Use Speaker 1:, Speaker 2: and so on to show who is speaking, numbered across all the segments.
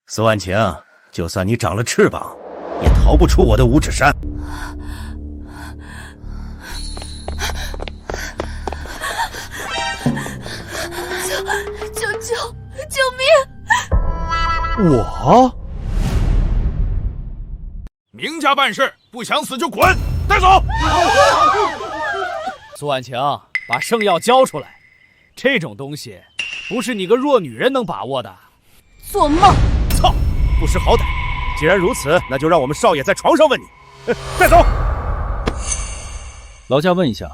Speaker 1: 苏婉晴，就算你长了翅膀，也逃不出我的五指山。
Speaker 2: 救命！
Speaker 3: 我？
Speaker 4: 明家办事，不想死就滚，带走！
Speaker 3: 苏婉晴，把圣药交出来，这种东西不是你个弱女人能把握的。
Speaker 2: 做梦！
Speaker 3: 操，不识好歹！既然如此，那就让我们少爷在床上问你。带走！
Speaker 5: 劳驾问一下，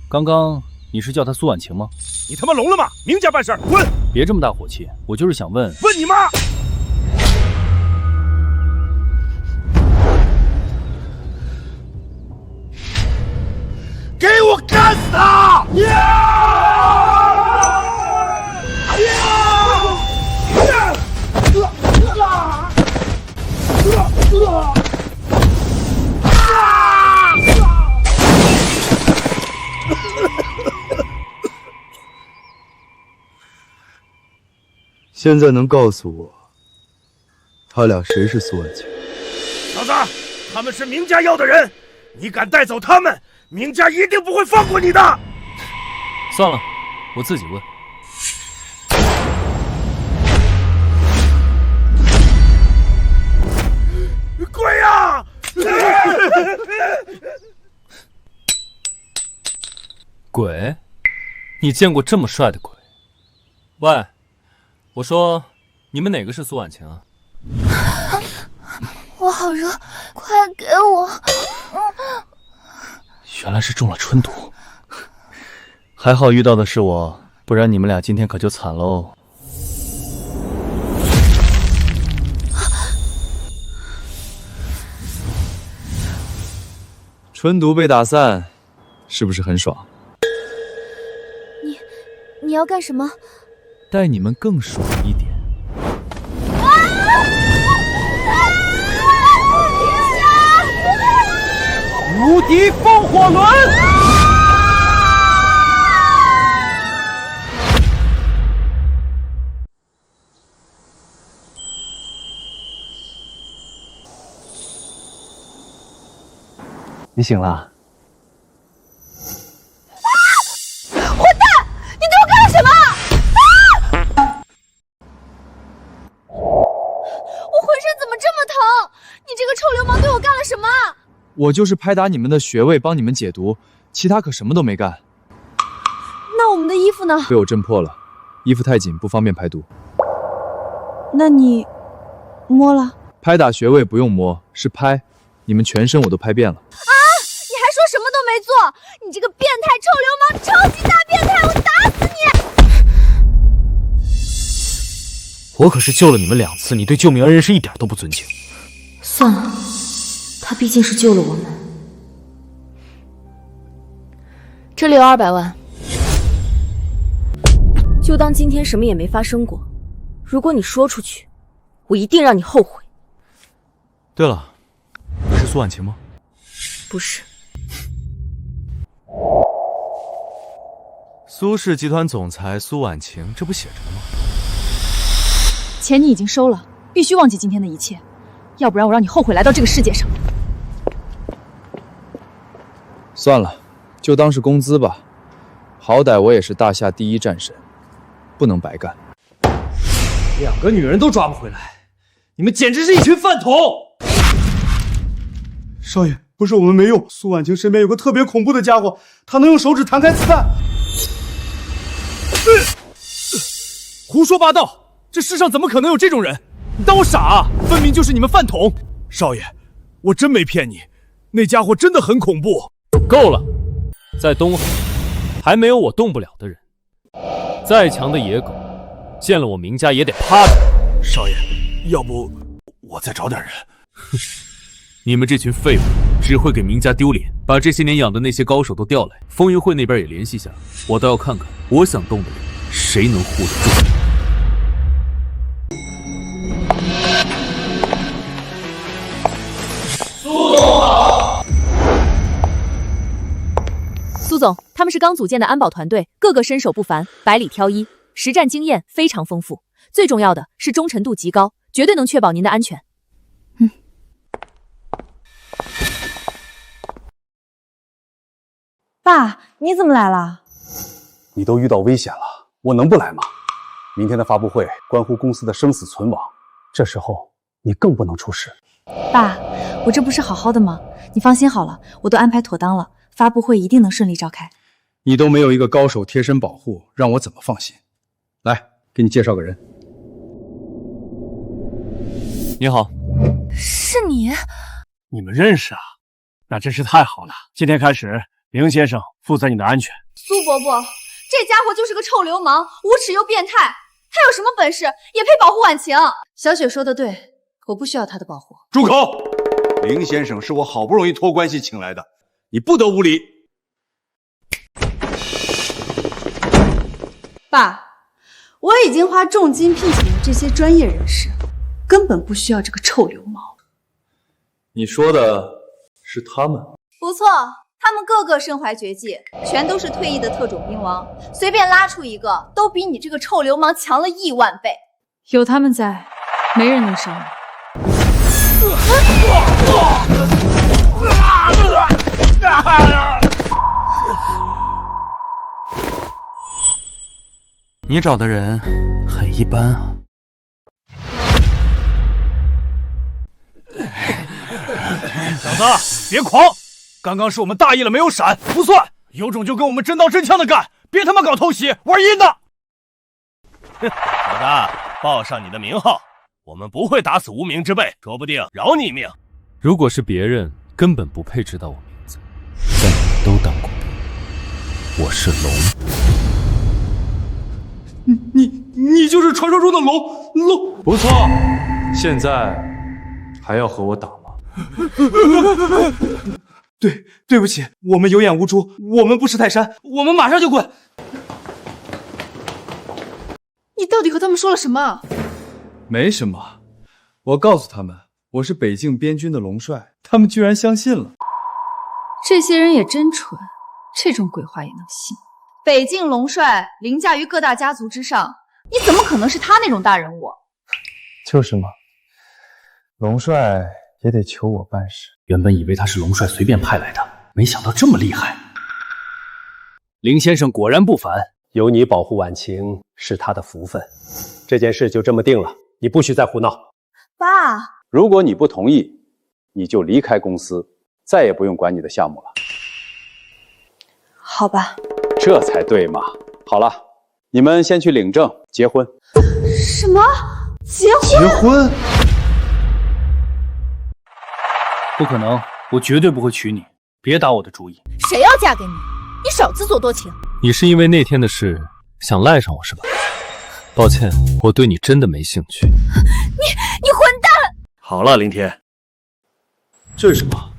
Speaker 5: 刚刚你是叫她苏婉晴吗？
Speaker 3: 你他妈聋了吗？明家办事，滚！
Speaker 5: 别这么大火气，我就是想问。
Speaker 3: 问你妈！
Speaker 4: 给我干死他！
Speaker 6: 现在能告诉我，他俩谁是苏婉晴？
Speaker 1: 小子，他们是明家要的人，你敢带走他们，明家一定不会放过你的。
Speaker 5: 算了，我自己问。
Speaker 1: 鬼呀！
Speaker 5: 鬼？你见过这么帅的鬼？喂，我说，你们哪个是苏婉晴啊？
Speaker 2: 我好热，快给我！
Speaker 5: 原来是中了春毒，还好遇到的是我，不然你们俩今天可就惨喽。
Speaker 6: 春毒被打散，是不是很爽？
Speaker 2: 你要干什么？
Speaker 5: 待你们更爽一点。
Speaker 3: 无敌风火轮！
Speaker 5: 你醒了？
Speaker 6: 我就是拍打你们的穴位，帮你们解毒，其他可什么都没干。
Speaker 2: 那我们的衣服呢？
Speaker 6: 被我震破了，衣服太紧，不方便排毒。
Speaker 2: 那你摸了？
Speaker 6: 拍打穴位不用摸，是拍。你们全身我都拍遍了。
Speaker 2: 啊！你还说什么都没做！你这个变态臭流氓，超级大变态！我打死你！
Speaker 5: 我可是救了你们2次，你对救命恩人是一点都不尊敬。
Speaker 2: 算了。他毕竟是救了我们，这里有200万，就当今天什么也没发生过。如果你说出去，我一定让你后悔。
Speaker 5: 对了，你是苏婉晴吗？
Speaker 2: 不是。
Speaker 5: 苏氏集团总裁苏婉晴，这不写着呢吗？
Speaker 7: 钱你已经收了，必须忘记今天的一切，要不然我让你后悔来到这个世界上。
Speaker 6: 算了，就当是工资吧。好歹我也是大夏第1战神，不能白干。
Speaker 3: 2个女人都抓不回来，你们简直是一群饭桶！
Speaker 8: 少爷，不是我们没用，苏婉晴身边有个特别恐怖的家伙，他能用手指弹开子弹。
Speaker 3: 胡说八道！这世上怎么可能有这种人？你当我傻啊？分明就是你们饭桶！少爷，我真没骗你，那家伙真的很恐怖。
Speaker 5: 够了，在东海还没有我动不了的人。再强的野狗，见了我明家也得趴着。
Speaker 4: 少爷，要不我再找点人？
Speaker 5: 你们这群废物，只会给明家丢脸。把这些年养的那些高手都调来，风云会那边也联系下，我倒要看看，我想动的人，谁能护得住。
Speaker 7: 苏总好。苏总，他们是刚组建的安保团队，个个身手不凡，百里挑一，实战经验非常丰富。最重要的是忠诚度极高，绝对能确保您的安全。
Speaker 2: 爸，你怎么来了？
Speaker 8: 你都遇到危险了，我能不来吗？明天的发布会关乎公司的生死存亡，这时候你更不能出事。
Speaker 7: 爸，我这不是好好的吗？你放心好了，我都安排妥当了，发布会一定能顺利召开。
Speaker 6: 你都没有一个高手贴身保护，让我怎么放心？来，给你介绍个人。
Speaker 5: 你好，
Speaker 2: 是你？
Speaker 1: 你们认识啊？那真是太好了。今天开始，凌先生负责你的安全。
Speaker 2: 苏伯伯，这家伙就是个臭流氓，无耻又变态，他有什么本事也配保护婉晴？
Speaker 7: 小雪说的对，我不需要他的保护。
Speaker 4: 住口！凌先生是我好不容易托关系请来的，你不得无礼。
Speaker 9: 爸，我已经花重金聘请了这些专业人士，根本不需要这个臭流氓。
Speaker 6: 你说的是他们？
Speaker 2: 不错，他们个个身怀绝技，全都是退役的特种兵王，随便拉出一个，都比你这个臭流氓强了10000倍。
Speaker 7: 有他们在，没人能伤我。
Speaker 5: 你找的人很一般啊。
Speaker 3: 小子，别狂！刚刚是我们大意了，没有闪，不算。有种就跟我们真刀真枪的干，别他妈搞偷袭，玩阴的！
Speaker 1: 小子，报上你的名号，我们不会打死无名之辈，说不定饶你一命。
Speaker 5: 如果是别人，根本不配知道我名字，但你们都当过兵。我是龙。
Speaker 3: 你就是传说中的龙？
Speaker 6: 不错，现在还要和我打吗？
Speaker 8: 对不起，我们有眼无珠，我们不识泰山，我们马上就滚。
Speaker 9: 你到底和他们说了什么？
Speaker 6: 没什么，我告诉他们我是北境边军的龙帅，他们居然相信了。
Speaker 9: 这些人也真蠢，这种鬼话也能信。
Speaker 2: 北境龙帅凌驾于各大家族之上，你怎么可能是他那种大人物？
Speaker 6: 就是嘛，龙帅也得求我办事。
Speaker 10: 原本以为他是龙帅随便派来的，没想到这么厉害。
Speaker 3: 林先生果然不凡，
Speaker 10: 有你保护婉晴是他的福分。这件事就这么定了，你不许再胡闹。
Speaker 2: 爸，
Speaker 6: 如果你不同意，你就离开公司，再也不用管你的项目了。
Speaker 9: 好吧，
Speaker 6: 这才对嘛。好了，你们先去领证结婚。
Speaker 2: 什么？结婚？
Speaker 8: 结婚？
Speaker 3: 不可能，我绝对不会娶你，别打我的主意。
Speaker 2: 谁要嫁给你？你少自作多情。
Speaker 5: 你是因为那天的事想赖上我是吧？抱歉，我对你真的没兴趣。
Speaker 2: 你混蛋！
Speaker 1: 好了，林天，
Speaker 8: 这是什么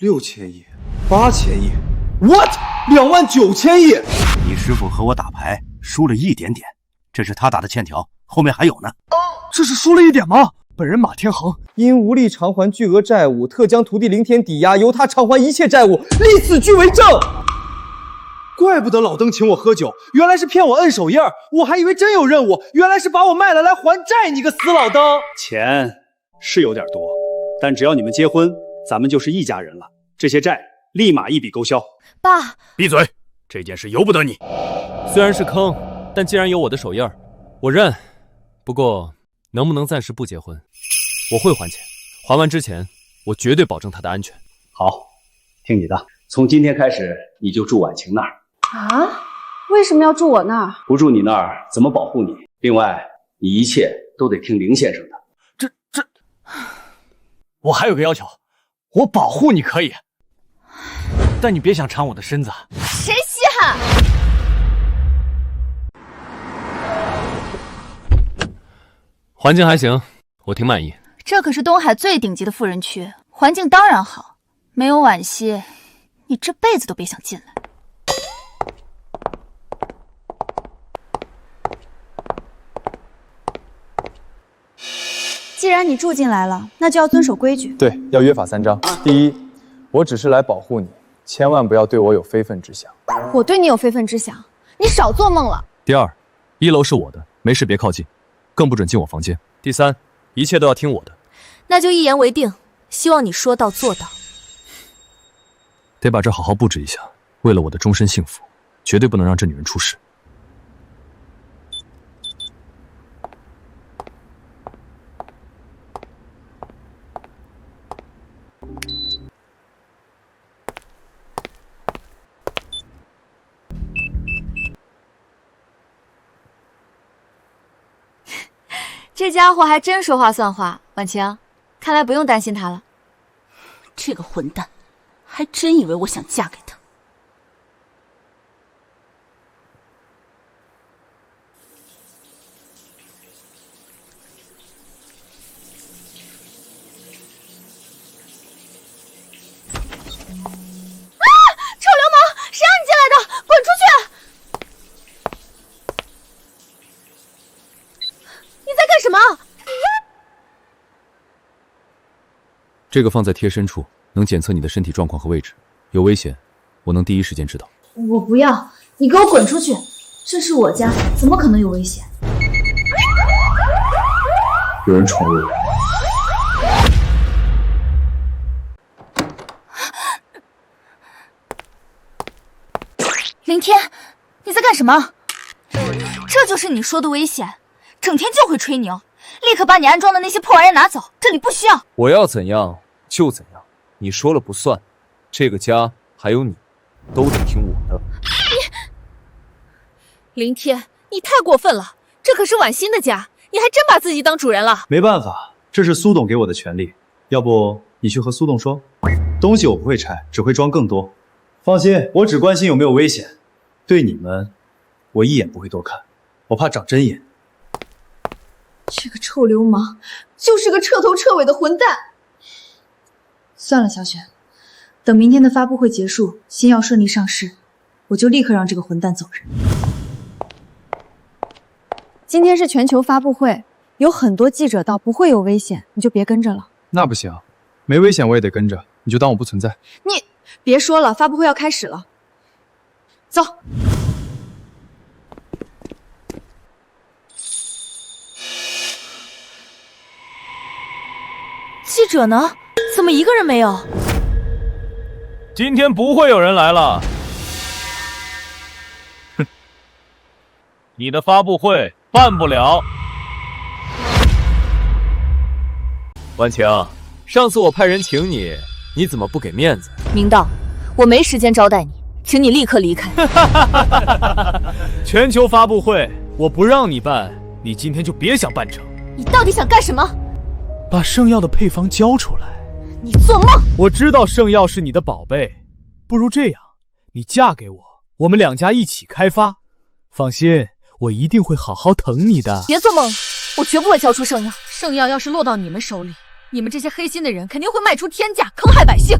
Speaker 8: ？6000亿，8000亿 ，what？ 29000亿！
Speaker 4: 你师傅和我打牌输了一点点，这是他打的欠条，后面还有呢。
Speaker 3: 这是输了一点吗？本人马天恒
Speaker 6: 因无力偿还巨额债务，特将徒弟凌天抵押，由他偿还一切债务，立此据为证。
Speaker 8: 怪不得老登请我喝酒，原来是骗我摁手印儿，我还以为真有任务，原来是把我卖了来还债，你个死老登！
Speaker 10: 钱是有点多，但只要你们结婚，咱们就是一家人了。这些债立马一笔勾销。
Speaker 2: 爸，
Speaker 1: 闭嘴！这件事由不得你。
Speaker 5: 虽然是坑，但既然有我的手印儿，我认。不过，能不能暂时不结婚？我会还钱，还完之前，我绝对保证他的安全。
Speaker 10: 好，听你的。从今天开始，你就住婉晴那儿。
Speaker 9: 啊？为什么要住我那儿？
Speaker 10: 不住你那儿怎么保护你？另外，你一切都得听凌先生的。
Speaker 3: 我还有个要求，我保护你可以，但你别想缠我的身子。
Speaker 2: 谁稀罕？
Speaker 5: 环境还行，我挺满意。
Speaker 2: 这可是东海最顶级的富人区，环境当然好。没有惋惜，你这辈子都别想进来。
Speaker 7: 既然你住进来了，那就要遵守规矩。
Speaker 6: 对，要约法3章。第一，我只是来保护你，千万不要对我有非分之想。
Speaker 2: 我对你有非分之想，你少做梦了。
Speaker 5: 第二，
Speaker 6: 1楼是我的，没事别靠近，更不准进我房间。第3，一切都要听我的。
Speaker 11: 那就一言为定，希望你说到做到。
Speaker 6: 得把这好好布置一下，为了我的终身幸福，绝对不能让这女人出事。
Speaker 7: 这家伙还真说话算话，婉晴，看来不用担心他了。
Speaker 11: 这个混蛋，还真以为我想嫁给他。
Speaker 7: 啊！臭流氓，谁让你进来的？滚出去！你在干什么？
Speaker 6: 这个放在贴身处，能检测你的身体状况和位置，有危险，我能第一时间知道。
Speaker 2: 我不要，你给我滚出去！这是我家，怎么可能有危险？
Speaker 6: 有人闯入。
Speaker 7: 林天，你在干什么？这就是你说的危险，整天就会吹牛，立刻把你安装的那些破玩意拿走，这里不需要。
Speaker 5: 我要怎样就怎样，你说了不算。这个家还有你，都得听我的。
Speaker 11: 林天，你太过分了，这可是婉欣的家，你还真把自己当主人了。
Speaker 10: 没办法，这是苏董给我的权利，要不你去和苏董说。东西我不会拆，只会装更多。放心，我只关心有没有危险，对你们，我一眼不会多看，我怕长针眼。
Speaker 2: 这个臭流氓就是个彻头彻尾的混蛋。
Speaker 9: 算了，小雪，等明天的发布会结束，新药顺利上市，我就立刻让这个混蛋走人。
Speaker 7: 今天是全球发布会，有很多记者到，不会有危险，你就别跟着了。
Speaker 6: 那不行，没危险我也得跟着，你就当我不存在。
Speaker 7: 你别说了，发布会要开始了，走。
Speaker 11: 记者呢？怎么一个人没有？
Speaker 3: 今天不会有人来了。哼，你的发布会办不了。
Speaker 6: 婉晴，上次我派人请你，你怎么不给面子？
Speaker 11: 明道，我没时间招待你，请你立刻离开。
Speaker 3: 全球发布会我不让你办，你今天就别想办成。
Speaker 11: 你到底想干什么？
Speaker 3: 把圣药的配方交出来。
Speaker 11: 你做梦！
Speaker 3: 我知道圣药是你的宝贝，不如这样，你嫁给我，我们2家一起开发。放心，我一定会好好疼你的。
Speaker 11: 别做梦，我绝不会交出圣药。圣药要是落到你们手里，你们这些黑心的人肯定会卖出天价，坑害百姓。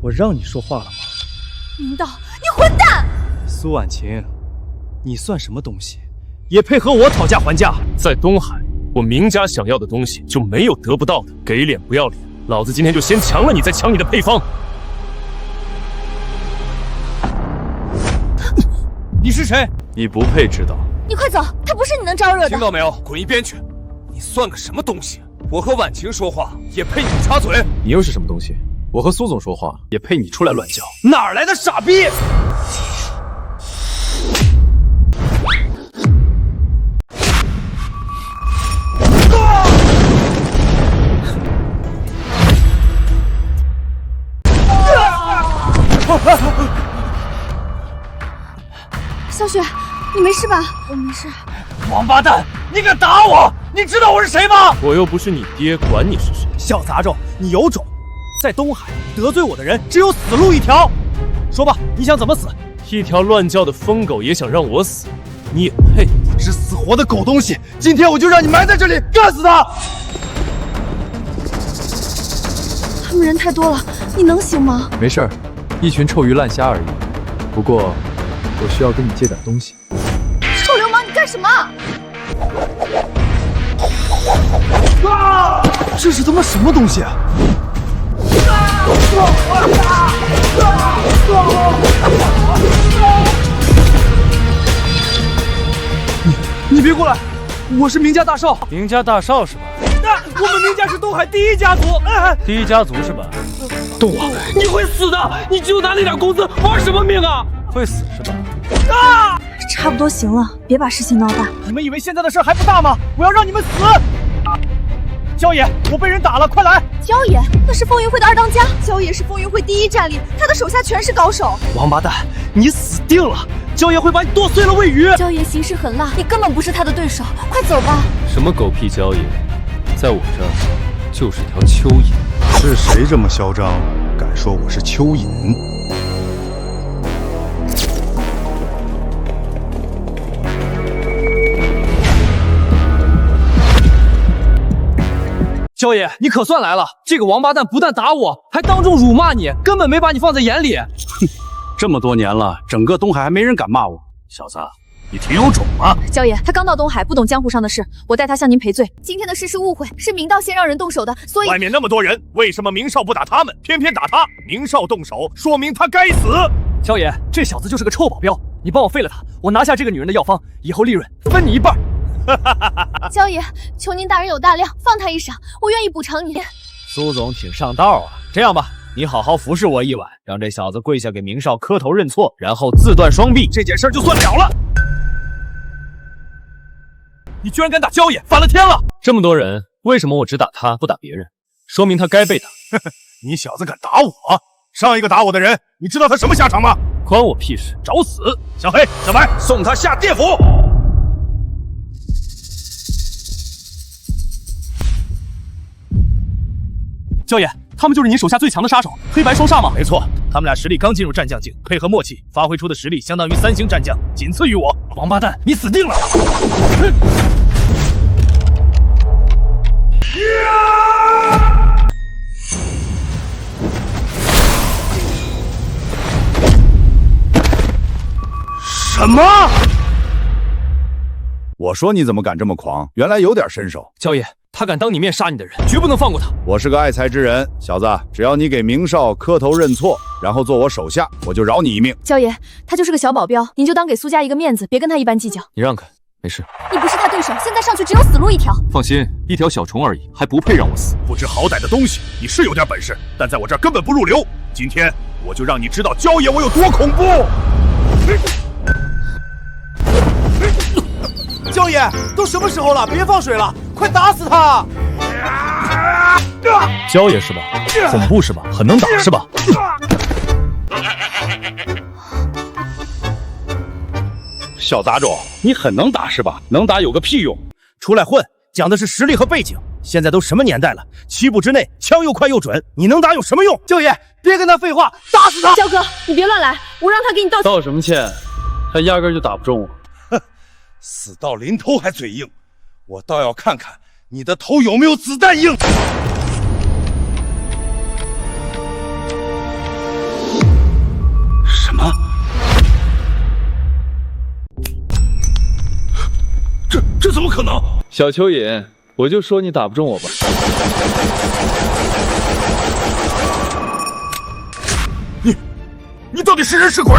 Speaker 10: 我让你说话了吗？
Speaker 11: 明道，你混蛋！
Speaker 10: 苏婉晴，你算什么东西？也配和我讨价还价？
Speaker 1: 在东海，我明家想要的东西就没有得不到的，给脸不要脸。老子今天就先强了你，再抢你的配方。
Speaker 3: 你是谁？
Speaker 6: 你不配知道。
Speaker 11: 你快走，他不是你能招惹的。
Speaker 1: 听到没有？滚一边去！你算个什么东西？我和婉晴说话也配你插嘴？
Speaker 6: 你又是什么东西？我和苏总说话也配你出来乱叫？
Speaker 8: 哪儿来的傻逼！
Speaker 2: 小雪，你没事吧？我没事。
Speaker 8: 王八蛋，你敢打我？你知道我是谁吗？
Speaker 1: 我又不是你爹，管你是谁？
Speaker 8: 小杂种，你有种！在东海得罪我的人只有死路一条。说吧，你想怎么死？
Speaker 1: 一条乱叫的疯狗也想让我死，你也配？
Speaker 8: 不知死活的狗东西！今天我就让你埋在这里，干死他！
Speaker 2: 他们人太多了，你能行吗？
Speaker 6: 没事儿，一群臭鱼烂虾而已。不过，我需要跟你借点东西。
Speaker 2: 臭流氓，你干什么？
Speaker 8: 啊！这是他妈什么东西？啊！
Speaker 3: 你别过来，我是明家大少。
Speaker 5: 明家大少是吧？
Speaker 3: 我们明家是东海第一家族。
Speaker 5: 第一家族是吧？
Speaker 3: 动啊！你会死的！你就拿那点工资玩什么命啊？
Speaker 5: 会死是吧？
Speaker 9: 差不多行了，别把事情闹大。
Speaker 3: 你们以为现在的事儿还不大吗？我要让你们死！焦爷，我被人打了，快来！
Speaker 2: 焦爷，那是风云会的二当家，焦爷是风云会第一战力，他的手下全是高手。
Speaker 8: 王八蛋，你死定了！焦爷会把你剁碎了喂鱼。
Speaker 7: 焦爷行事狠辣，你根本不是他的对手，快走吧。
Speaker 5: 什么狗屁焦爷，在我这儿就是条蚯蚓。
Speaker 12: 是谁这么嚣张，敢说我是蚯蚓？
Speaker 8: 焦爷，你可算来了！这个王八蛋不但打我，还当众辱骂你，根本没把你放在眼里。
Speaker 4: 这么多年了，整个东海还没人敢骂我。小子，你挺有种啊！
Speaker 11: 焦爷，他刚到东海，不懂江湖上的事，我带他向您赔罪。今天的事是误会，是明道先让人动手的，所以
Speaker 1: 外面那么多人，为什么明少不打他们，偏偏打他？明少动手，说明他该死。
Speaker 3: 焦爷，这小子就是个臭保镖，你帮我废了他，我拿下这个女人的药方，以后利润分你一半。
Speaker 7: 焦爷，求您大人有大量，放他一闪，我愿意补偿您。
Speaker 3: 苏总挺上道啊！这样吧，你好好服侍我一晚，让这小子跪下给明少磕头认错，然后自断双臂，这件事就算了了。你居然敢打焦爷，反了天了！
Speaker 5: 这么多人，为什么我只打他不打别人？说明他该被打。
Speaker 1: 你小子敢打我？上一个打我的人，你知道他什么下场吗？
Speaker 5: 关我屁事！
Speaker 1: 找死！小黑、小白，送他下địa府！
Speaker 3: 焦爷，他们就是你手下最强的杀手，黑白双煞吗？
Speaker 1: 没错，他们俩实力刚进入战将境，配合默契，发挥出的实力相当于3星战将，仅次于我。
Speaker 3: 王八蛋，你死定了！
Speaker 1: 什么？
Speaker 12: 我说你怎么敢这么狂？原来有点身手。
Speaker 3: 焦爷，他敢当你面杀你的人，绝不能放过他。
Speaker 12: 我是个爱才之人，小子，只要你给明少磕头认错，然后做我手下，我就饶你一命。
Speaker 11: 焦爷，他就是个小保镖，您就当给苏家一个面子，别跟他一般计较。
Speaker 5: 你让开，没事。
Speaker 11: 你不是他对手，现在上去只有死路一条。
Speaker 5: 放心，一条小虫而已，还不配让我死。
Speaker 1: 不知好歹的东西，你是有点本事，但在我这儿根本不入流。今天我就让你知道焦爷我有多恐怖。
Speaker 3: 焦爷，都什么时候了？别放水了，快打死他！
Speaker 5: 焦爷是吧？恐怖是吧？很能打是吧？
Speaker 4: 小杂种，你很能打是吧？能打有个屁用！
Speaker 1: 出来混，讲的是实力和背景。现在都什么年代了，7步之内枪又快又准，你能打有什么用？
Speaker 3: 焦爷，别跟他废话，打死他！
Speaker 11: 焦哥，你别乱来，我让他给你道歉。
Speaker 5: 道什么歉？他压根就打不中我。
Speaker 1: 死到临头还嘴硬，我倒要看看你的头有没有子弹硬。
Speaker 4: 什么？
Speaker 1: 这怎么可能？
Speaker 6: 小蚯蚓，我就说你打不中我吧。
Speaker 1: 你到底是人是鬼？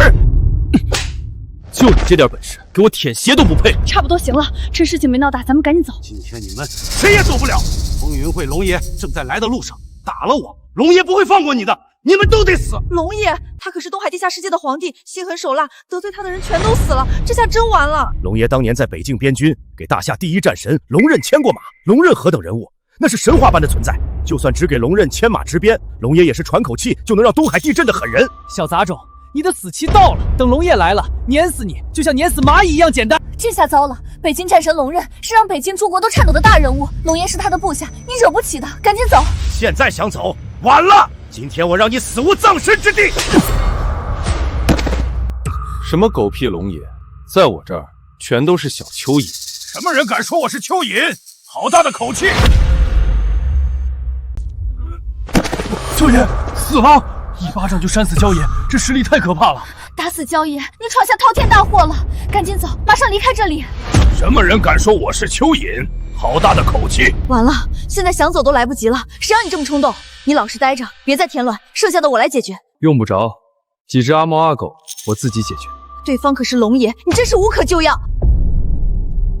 Speaker 3: 就你这点本事，给我舔鞋都不配！
Speaker 11: 差不多行了，这事情没闹大，咱们赶紧走。
Speaker 1: 今天你们谁也走不了。风云会龙爷正在来的路上，打了我，龙爷不会放过你的，你们都得死。
Speaker 9: 龙爷，他可是东海地下世界的皇帝，心狠手辣，得罪他的人全都死了，这下真完了。
Speaker 1: 龙爷当年在北境边军给大夏第一战神龙刃牵过马，龙刃何等人物，那是神话般的存在。就算只给龙刃牵马执鞭，龙爷也是喘口气就能让东海地震的狠人。
Speaker 3: 小杂种，你的死期到了，等龙爷来了，碾死你就像碾死蚂蚁一样简单。
Speaker 7: 这下糟了，北京战神龙刃是让北京诸国都颤抖的大人物，龙爷是他的部下，你惹不起的，赶紧走。
Speaker 1: 现在想走，晚了。今天我让你死无葬身之地。
Speaker 5: 什么狗屁龙爷，在我这儿全都是小蚯蚓。
Speaker 1: 什么人敢说我是蚯蚓？好大的口气！
Speaker 3: 焦爷死了，一巴掌就扇死焦爷，这实力太可怕了。
Speaker 7: 打死焦爷，你闯下滔天大祸了，赶紧走，马上离开这里。
Speaker 1: 什么人敢说我是蚯蚓？好大的口气！
Speaker 2: 完了，现在想走都来不及了，谁让你这么冲动？你老实待着，别再添乱，剩下的我来解决。
Speaker 6: 用不着，几只阿猫阿狗我自己解决。
Speaker 11: 对方可是龙爷，你真是无可救药。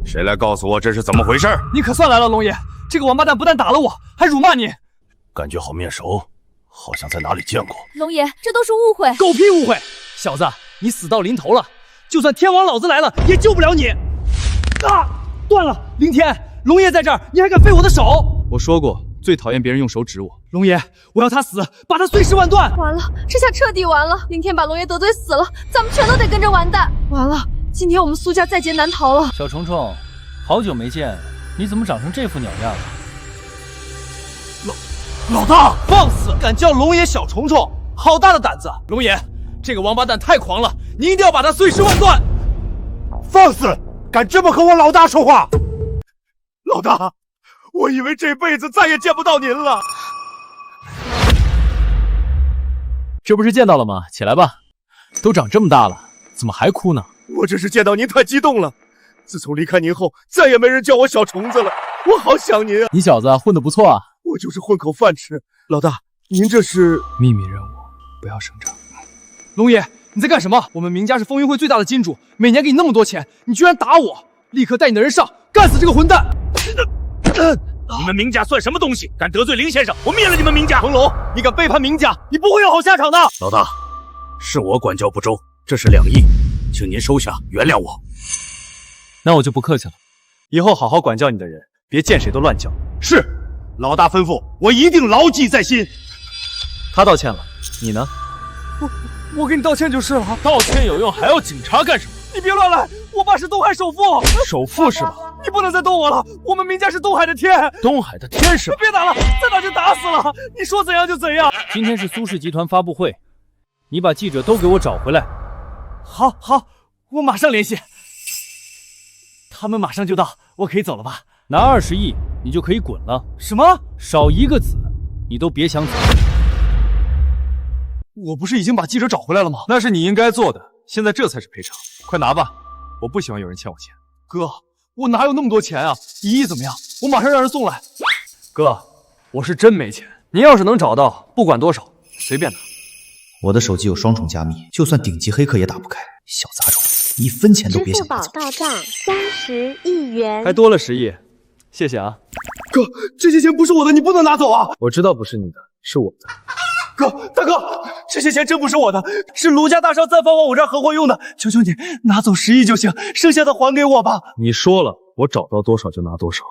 Speaker 12: 谁来告诉我这是怎么回事？
Speaker 3: 你可算来了，龙爷！这个王八蛋不但打了我，还辱骂你。
Speaker 1: 感觉好面熟，好像在哪里见过。
Speaker 11: 龙爷，这都是误会。
Speaker 3: 狗屁误会！小子，你死到临头了，就算天王老子来了也救不了你。啊！断了！凌天，龙爷在这儿，你还敢废我的手？
Speaker 6: 我说过，最讨厌别人用手指我。
Speaker 3: 龙爷，我要他死，把他碎尸万段！
Speaker 11: 完了，这下彻底完了。凌天把龙爷得罪死了，咱们全都得跟着完蛋。完了，今天我们苏家在劫难逃了。
Speaker 13: 小虫虫，好久没见，你怎么长成这副鸟样了？
Speaker 3: 老大，放肆！敢叫龙爷小虫虫，好大的胆子！龙爷，这个王八蛋太狂了，你一定要把他碎尸万段！
Speaker 1: 放肆！敢这么和我老大说话！老大，我以为这辈子再也见不到您了。
Speaker 5: 这不是见到了吗？起来吧，都长这么大了，怎么还哭呢？
Speaker 1: 我只是见到您太激动了。自从离开您后，再也没人叫我小虫子了，我好想您啊！
Speaker 5: 你小子混得不错啊。
Speaker 1: 我就是混口饭吃。老大，您这是
Speaker 6: 秘密任务，不要声张。
Speaker 3: 龙爷，你在干什么？我们明家是风云会最大的金主，每年给你那么多钱，你居然打我！立刻带你的人上，干死这个混蛋！
Speaker 1: 你们明家算什么东西？敢得罪林先生，我灭了你们明家！
Speaker 3: 恒龙，你敢背叛明家，你不会有好下场的！
Speaker 1: 老大，是我管教不周，这是2亿，请您收下，原谅我。
Speaker 5: 那我就不客气了，
Speaker 10: 以后好好管教你的人，别见谁都乱叫。
Speaker 1: 是，老大吩咐，我一定牢记在心。
Speaker 5: 他道歉了，你呢？
Speaker 3: 我给你道歉就是了。
Speaker 5: 道歉有用，还要警察干什么？
Speaker 3: 你别乱来！我爸是东海首富。
Speaker 5: 首富是吧？
Speaker 3: 你不能再动我了！我们明家是东海的天。
Speaker 5: 东海的天是吧？
Speaker 3: 别打了，再打就打死了！你说怎样就怎样。
Speaker 13: 今天是苏氏集团发布会，你把记者都给我找回来。
Speaker 3: 好，我马上联系。他们马上就到，我可以走了吧？
Speaker 13: 拿20亿，你就可以滚了。
Speaker 3: 什么？
Speaker 13: 少一个子，你都别想走。
Speaker 3: 我不是已经把记者找回来了吗？
Speaker 6: 那是你应该做的，现在这才是赔偿。快拿吧，我不喜欢有人欠我钱。
Speaker 3: 哥，我哪有那么多钱啊？1亿怎么样？我马上让人送来。
Speaker 6: 哥，我是真没钱，您要是能找到，不管多少，随便拿。
Speaker 14: 我的手机有双重加密，就算顶级黑客也打不开。小杂种，1分钱都别想拿走。
Speaker 15: 支付宝到账30亿元，
Speaker 6: 还多了10亿，谢谢啊。
Speaker 3: 哥，这些钱不是我的，你不能拿走啊！
Speaker 6: 我知道不是你的，是我的。
Speaker 3: 哥，大哥，这些钱真不是我的，是卢家大少暂放往我这儿合伙用的，求求你拿走10亿就行，剩下的还给我吧。
Speaker 6: 你说了，我找到多少就拿多少，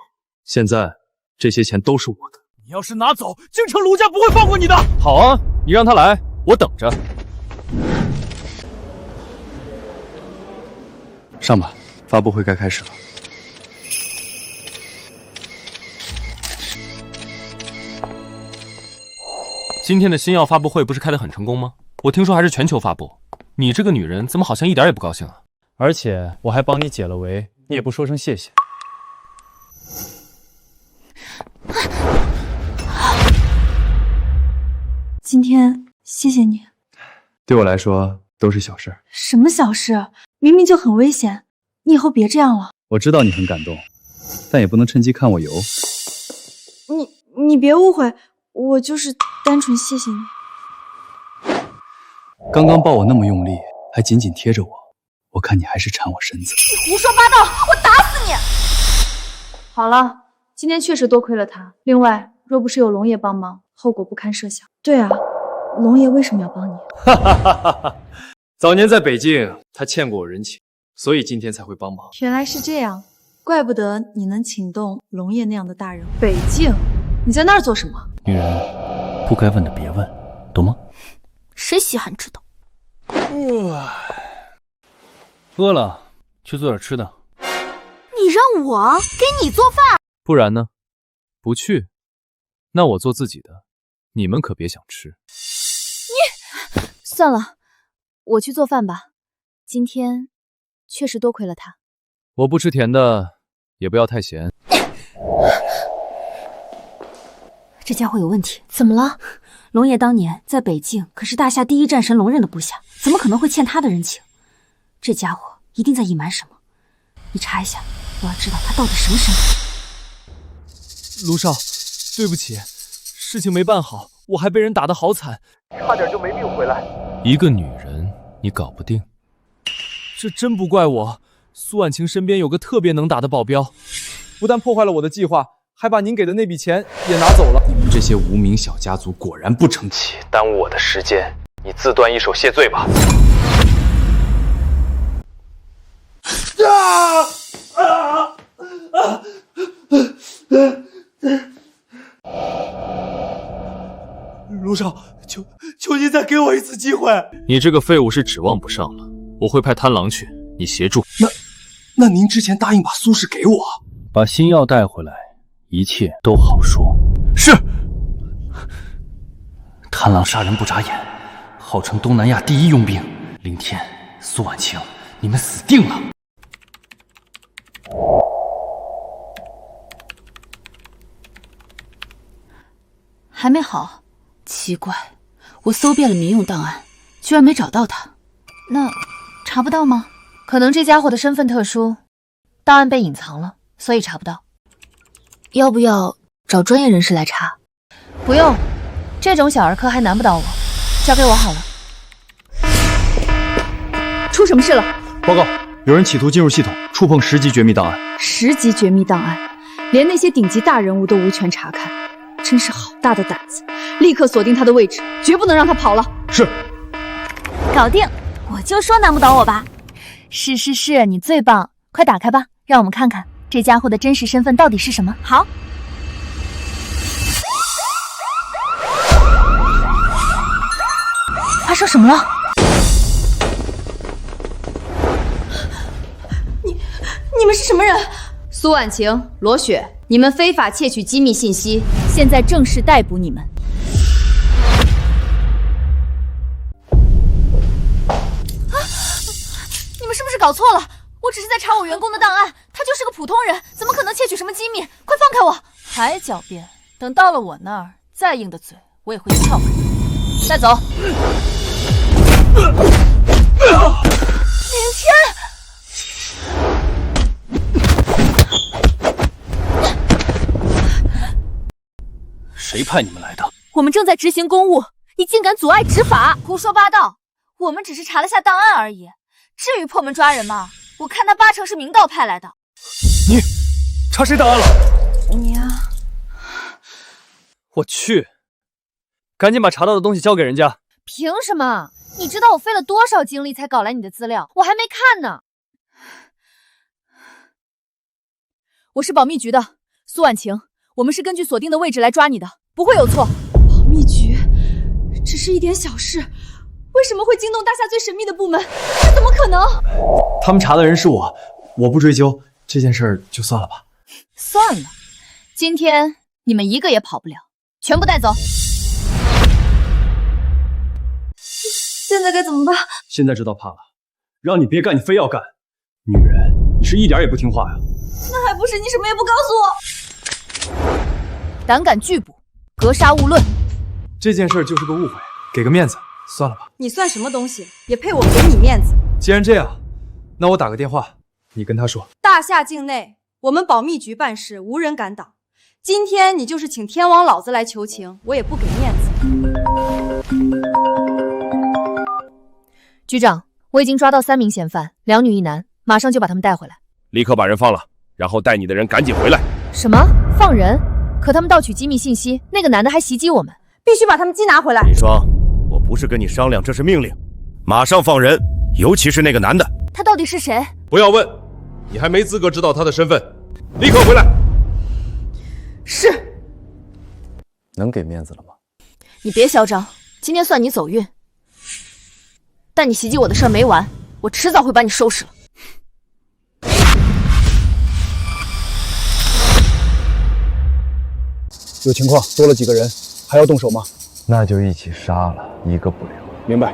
Speaker 6: 现在这些钱都是我的。
Speaker 3: 你要是拿走，京城卢家不会放过你的。
Speaker 6: 好啊，你让他来，我等着。上吧，发布会该开始了。
Speaker 5: 今天的新药发布会不是开得很成功吗？我听说还是全球发布。你这个女人怎么好像一点也不高兴啊？
Speaker 13: 而且我还帮你解了围，你也不说声谢谢。
Speaker 9: 今天谢谢你。
Speaker 6: 对我来说都是小事。
Speaker 9: 什么小事？明明就很危险，你以后别这样了。
Speaker 6: 我知道你很感动，但也不能趁机看我油。
Speaker 9: 你别误会，我就是单纯谢谢你。
Speaker 6: 刚刚抱我那么用力，还紧紧贴着我，我看你还是缠我身子。
Speaker 7: 你胡说八道，我打死你！
Speaker 9: 好了，今天确实多亏了他。另外，若不是有龙爷帮忙，后果不堪设想。对啊，龙爷为什么要帮你？
Speaker 6: 哈哈哈哈哈！早年在北京，他欠过我人情，所以今天才会帮忙。
Speaker 9: 原来是这样，怪不得你能请动龙爷那样的大人。北境，你在那儿做什么？
Speaker 13: 女人不该问的别问，懂吗？
Speaker 7: 谁稀罕知道？
Speaker 13: 饿了，去做点吃的。
Speaker 7: 你让我给你做饭？
Speaker 5: 不然呢？不去，那我做自己的，你们可别想吃。
Speaker 11: 算了，我去做饭吧。今天确实多亏了他。
Speaker 5: 我不吃甜的，也不要太咸。
Speaker 11: 这家伙有问题。怎么了？龙爷当年在北境可是大夏第一战神龙刃的部下，怎么可能会欠他的人情？这家伙一定在隐瞒什么。你查一下，我要知道他到底什么身份。
Speaker 3: 卢少，对不起，事情没办好，我还被人打得好惨，差点就没命回来。
Speaker 5: 一个女人你搞不定？
Speaker 3: 这真不怪我。苏婉晴身边有个特别能打的保镖，不但破坏了我的计划，还把您给的那笔钱也拿走了。
Speaker 6: 你们这些无名小家族果然不成器，耽误我的时间，你自断一手谢罪吧。
Speaker 8: 陆少，求你再给我一次机会。
Speaker 5: 你这个废物是指望不上了，我会派贪狼去，你协助。
Speaker 8: 那您之前答应把苏氏给我，
Speaker 13: 把新药带回来，一切都好说。
Speaker 3: 是。
Speaker 14: 贪狼杀人不眨眼，号称东南亚第一佣兵。林天、苏婉晴，你们死定了！
Speaker 11: 还没好，奇怪，我搜遍了民用档案，居然没找到他。那查不到吗？可能这家伙的身份特殊，档案被隐藏了，所以查不到。要不要找专业人士来查？不用，这种小儿科还难不倒我，交给我好了。
Speaker 9: 出什么事了？
Speaker 10: 报告，有人企图进入系统，触碰10级绝密档案。
Speaker 9: 10级绝密档案，连那些顶级大人物都无权查看，真是好大的胆子！立刻锁定他的位置，绝不能让他跑了。
Speaker 10: 是。
Speaker 7: 搞定！我就说难不倒我吧。是，你最棒！快打开吧，让我们看看这家伙的真实身份到底是什么。好。发生什么了？
Speaker 2: 你们是什么人？苏婉晴、罗雪，你们非法窃取机密信息，
Speaker 9: 现在正式逮捕你们。
Speaker 7: 你们是不是搞错了？我只是在查我员工的档案，他就是个普通人，怎么可能窃取什么机密？快放开我！
Speaker 11: 还狡辩，等到了我那儿，再硬的嘴我也会撬开。带走。
Speaker 7: 林天！
Speaker 13: 谁派你们来的？
Speaker 7: 我们正在执行公务，你竟敢阻碍执法！胡说八道！我们只是查了下档案而已，至于破门抓人吗？我看他8成是明道派来的。
Speaker 3: 你查谁档案了？
Speaker 7: 你啊！
Speaker 13: 我去，赶紧把查到的东西交给人家。
Speaker 7: 凭什么？你知道我费了多少精力才搞来你的资料，我还没看呢。
Speaker 9: 我是保密局的苏婉晴，我们是根据锁定的位置来抓你的，不会有错。保密局，只是一点小事，为什么会惊动大夏最神秘的部门？这怎么可能？
Speaker 8: 他们查的人是我，我不追究这件事儿，就算了吧。
Speaker 7: 算了，今天你们一个也跑不了，全部带走。
Speaker 2: 现在该怎么办？
Speaker 10: 现在知道怕了，让你别干，你非要干。女人，你是一点也不听话呀！
Speaker 2: 那还不是你什么也不告诉我？
Speaker 7: 胆敢拒捕，格杀勿论。
Speaker 8: 这件事就是个误会，给个面子，算了吧。
Speaker 2: 你算什么东西，也配我给你面子？
Speaker 8: 既然这样，那我打个电话，你跟他说。
Speaker 2: 大夏境内，我们保密局办事无人敢挡。今天你就是请天王老子来求情，我也不给面子。
Speaker 7: 局长，我已经抓到3名嫌犯，2女1男，马上就把他们带回来。
Speaker 1: 立刻把人放了，然后带你的人赶紧回来。
Speaker 7: 什么？放人？可他们盗取机密信息，那个男的还袭击我们，
Speaker 2: 必须把他们缉拿回来。
Speaker 1: 林双，我不是跟你商量，这是命令，马上放人，尤其是那个男的。
Speaker 7: 他到底是谁？
Speaker 12: 不要问，你还没资格知道他的身份，立刻回来。
Speaker 7: 是。
Speaker 6: 能给面子了吗？
Speaker 7: 你别嚣张，今天算你走运。但你袭击我的事儿没完，我迟早会把你收拾了。
Speaker 16: 有情况，多了几个人，还要动手吗？
Speaker 6: 那就一起杀了，一个不留。
Speaker 16: 明白。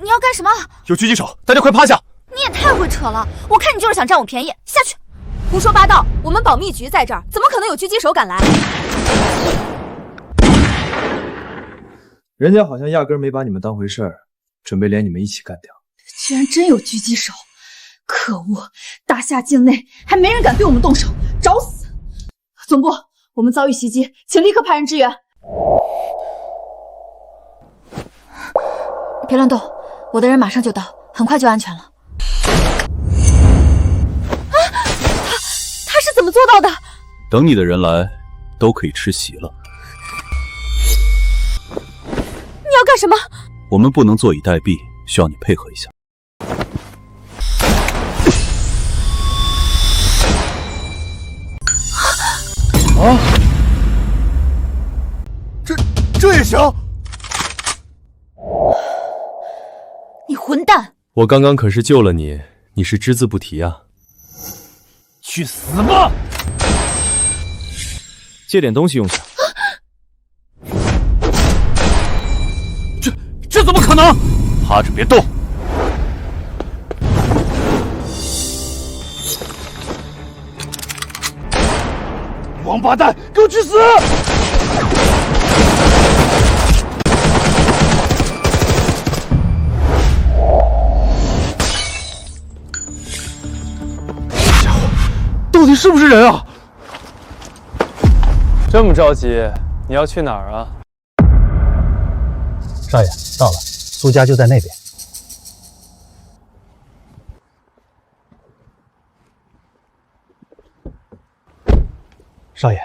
Speaker 7: 你要干什么？
Speaker 3: 有狙击手，大家快趴下！
Speaker 7: 你也太会扯了，我看你就是想占我便宜，下去！胡说八道！我们保密局在这儿，怎么可能有狙击手敢来？
Speaker 6: 人家好像压根没把你们当回事儿，准备连你们一起干掉。
Speaker 9: 居然真有狙击手！可恶，大夏境内还没人敢对我们动手，找死！总部，我们遭遇袭击，请立刻派人支援。
Speaker 11: 别乱动，我的人马上就到，很快就安全了。
Speaker 9: 他是怎么做到的？
Speaker 5: 等你的人来，都可以吃席了。
Speaker 9: 你要干什么？
Speaker 5: 我们不能坐以待毙，需要你配合一下。
Speaker 3: 啊！这也行？
Speaker 9: 你混蛋！
Speaker 13: 我刚刚可是救了你，你是只字不提啊！
Speaker 3: 去死吧！
Speaker 13: 借点东西用下。
Speaker 3: 这怎么可能？
Speaker 5: 趴着别动！
Speaker 3: 王八蛋，给我去死！家伙，到底是不是人啊？
Speaker 13: 这么着急，你要去哪儿啊？
Speaker 16: 少爷，到了，苏家就在那边。少爷，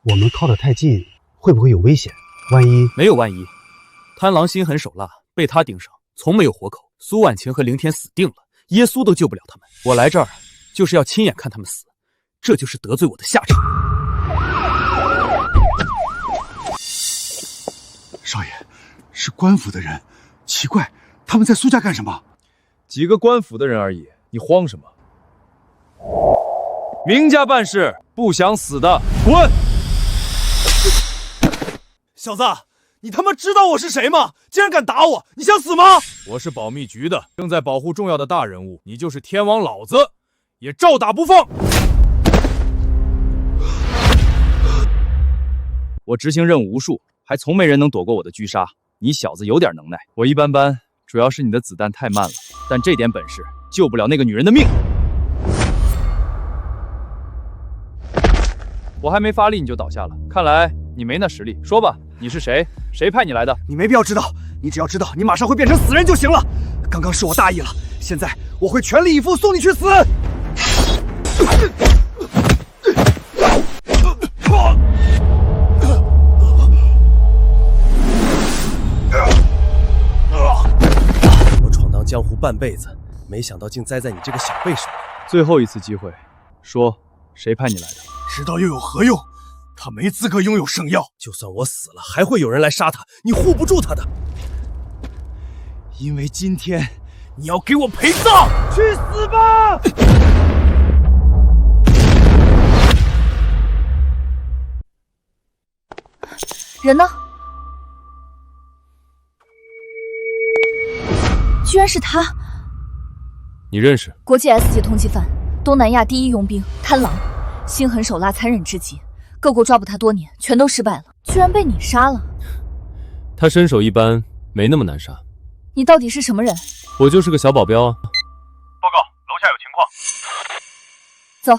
Speaker 16: 我们靠得太近，会不会有危险？万一……
Speaker 3: 没有万一。贪狼心狠手辣，被他盯上，从没有活口。苏婉晴和凌天死定了，耶稣都救不了他们。我来这儿就是要亲眼看他们死，这就是得罪我的下场。
Speaker 12: 少爷，是官府的人，奇怪，他们在苏家干什么？
Speaker 6: 几个官府的人而已，你慌什么？明家办事，不想死的滚！
Speaker 3: 小子，你他妈知道我是谁吗？竟然敢打我，你想死吗？
Speaker 6: 我是保密局的，正在保护重要的大人物，你就是天王老子，也照打不放。我执行任务无数，还从没人能躲过我的狙杀。你小子有点能耐，我一般般，主要是你的子弹太慢了，但这点本事救不了那个女人的命。我还没发力你就倒下了，看来你没那实力。说吧，你是谁？谁派你来的？
Speaker 3: 你没必要知道，你只要知道你马上会变成死人就行了。刚刚是我大意了，现在我会全力以赴送你去死。
Speaker 1: 我闯荡江湖半辈子，没想到竟栽在你这个小辈手里。
Speaker 6: 最后一次机会，说谁派你来的？
Speaker 3: 知道又有何用？他没资格拥有圣药。
Speaker 1: 就算我死了，还会有人来杀他，你护不住他的。
Speaker 3: 因为今天你要给我陪葬，去死吧！
Speaker 9: 人呢？居然是他！
Speaker 13: 你认识？
Speaker 9: 国际 S 级通缉犯，东南亚第一佣兵，贪狼，心狠手辣，残忍至极。各国抓捕他多年，全都失败了，居然被你杀了。
Speaker 13: 他身手一般，没那么难杀。
Speaker 9: 你到底是什么人？
Speaker 13: 我就是个小保镖啊。
Speaker 17: 报告，楼下有情况。
Speaker 9: 走。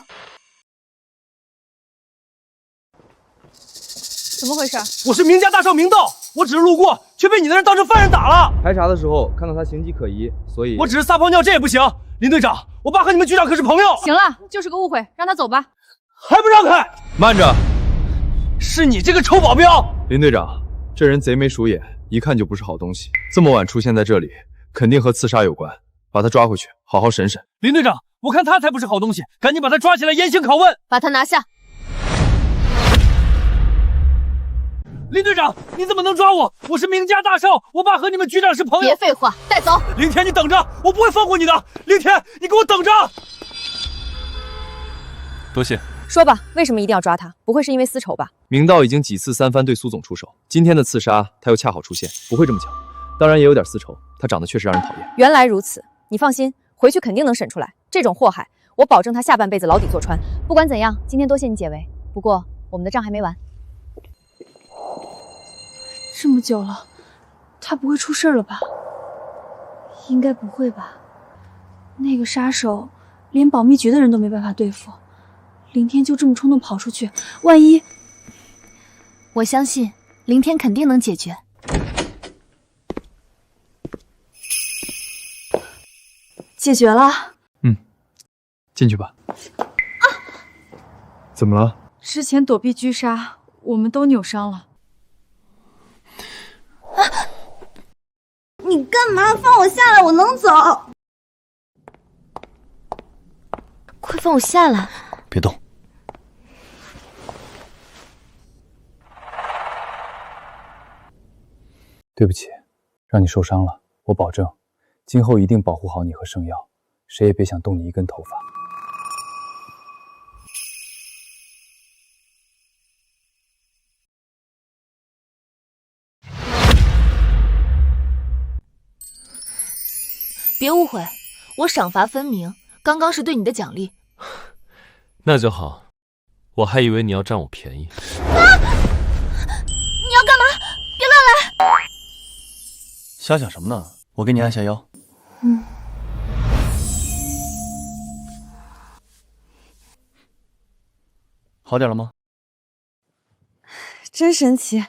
Speaker 9: 怎么回事？
Speaker 3: 我是明家大少明道，我只是路过，却被你的人当成犯人打了。
Speaker 6: 排查的时候看到他形迹可疑，所以
Speaker 3: 我只是撒泡尿，这也不行。林队长，我爸和你们局长可是朋友。
Speaker 9: 行了，就是个误会，让他走吧。
Speaker 3: 还不让开！
Speaker 6: 慢着，
Speaker 3: 是你这个臭保镖！
Speaker 6: 林队长，这人贼眉鼠眼，一看就不是好东西。这么晚出现在这里，肯定和刺杀有关。把他抓回去，好好审审。
Speaker 3: 林队长，我看他才不是好东西，赶紧把他抓起来严刑拷问。
Speaker 9: 把他拿下。
Speaker 3: 林队长，你怎么能抓我？我是明家大少，我爸和你们局长是朋友。
Speaker 9: 别废话，带走。
Speaker 3: 凌天，你等着，我不会放过你的。凌天，你给我等着。
Speaker 13: 多谢。
Speaker 18: 说吧，为什么一定要抓他？不会是因为私仇吧？
Speaker 6: 明道已经几次三番对苏总出手，今天的刺杀他又恰好出现，不会这么巧。当然也有点私仇，他长得确实让人讨厌。
Speaker 18: 原来如此，你放心，回去肯定能审出来。这种祸害，我保证他下半辈子牢底坐穿。不管怎样，今天多谢你解围。不过我们的账还没完。
Speaker 9: 这么久了，他不会出事了吧？应该不会吧？那个杀手连保密局的人都没办法对付，林天就这么冲动跑出去，万一……
Speaker 7: 我相信林天肯定能解决。
Speaker 9: 解决了。
Speaker 6: 进去吧。怎么了？
Speaker 9: 之前躲避狙杀，我们都扭伤了。
Speaker 2: 你干嘛？放我下来，我能走。
Speaker 7: 快放我下来！
Speaker 14: 别动。
Speaker 6: 对不起，让你受伤了。我保证，今后一定保护好你和圣耀，谁也别想动你一根头发。
Speaker 7: 别误会，我赏罚分明，刚刚是对你的奖励。
Speaker 5: 那就好，我还以为你要占我便宜。
Speaker 7: 你要干嘛？别乱来！
Speaker 14: 瞎想什么呢？我给你按下腰。好点了吗？
Speaker 9: 真神奇，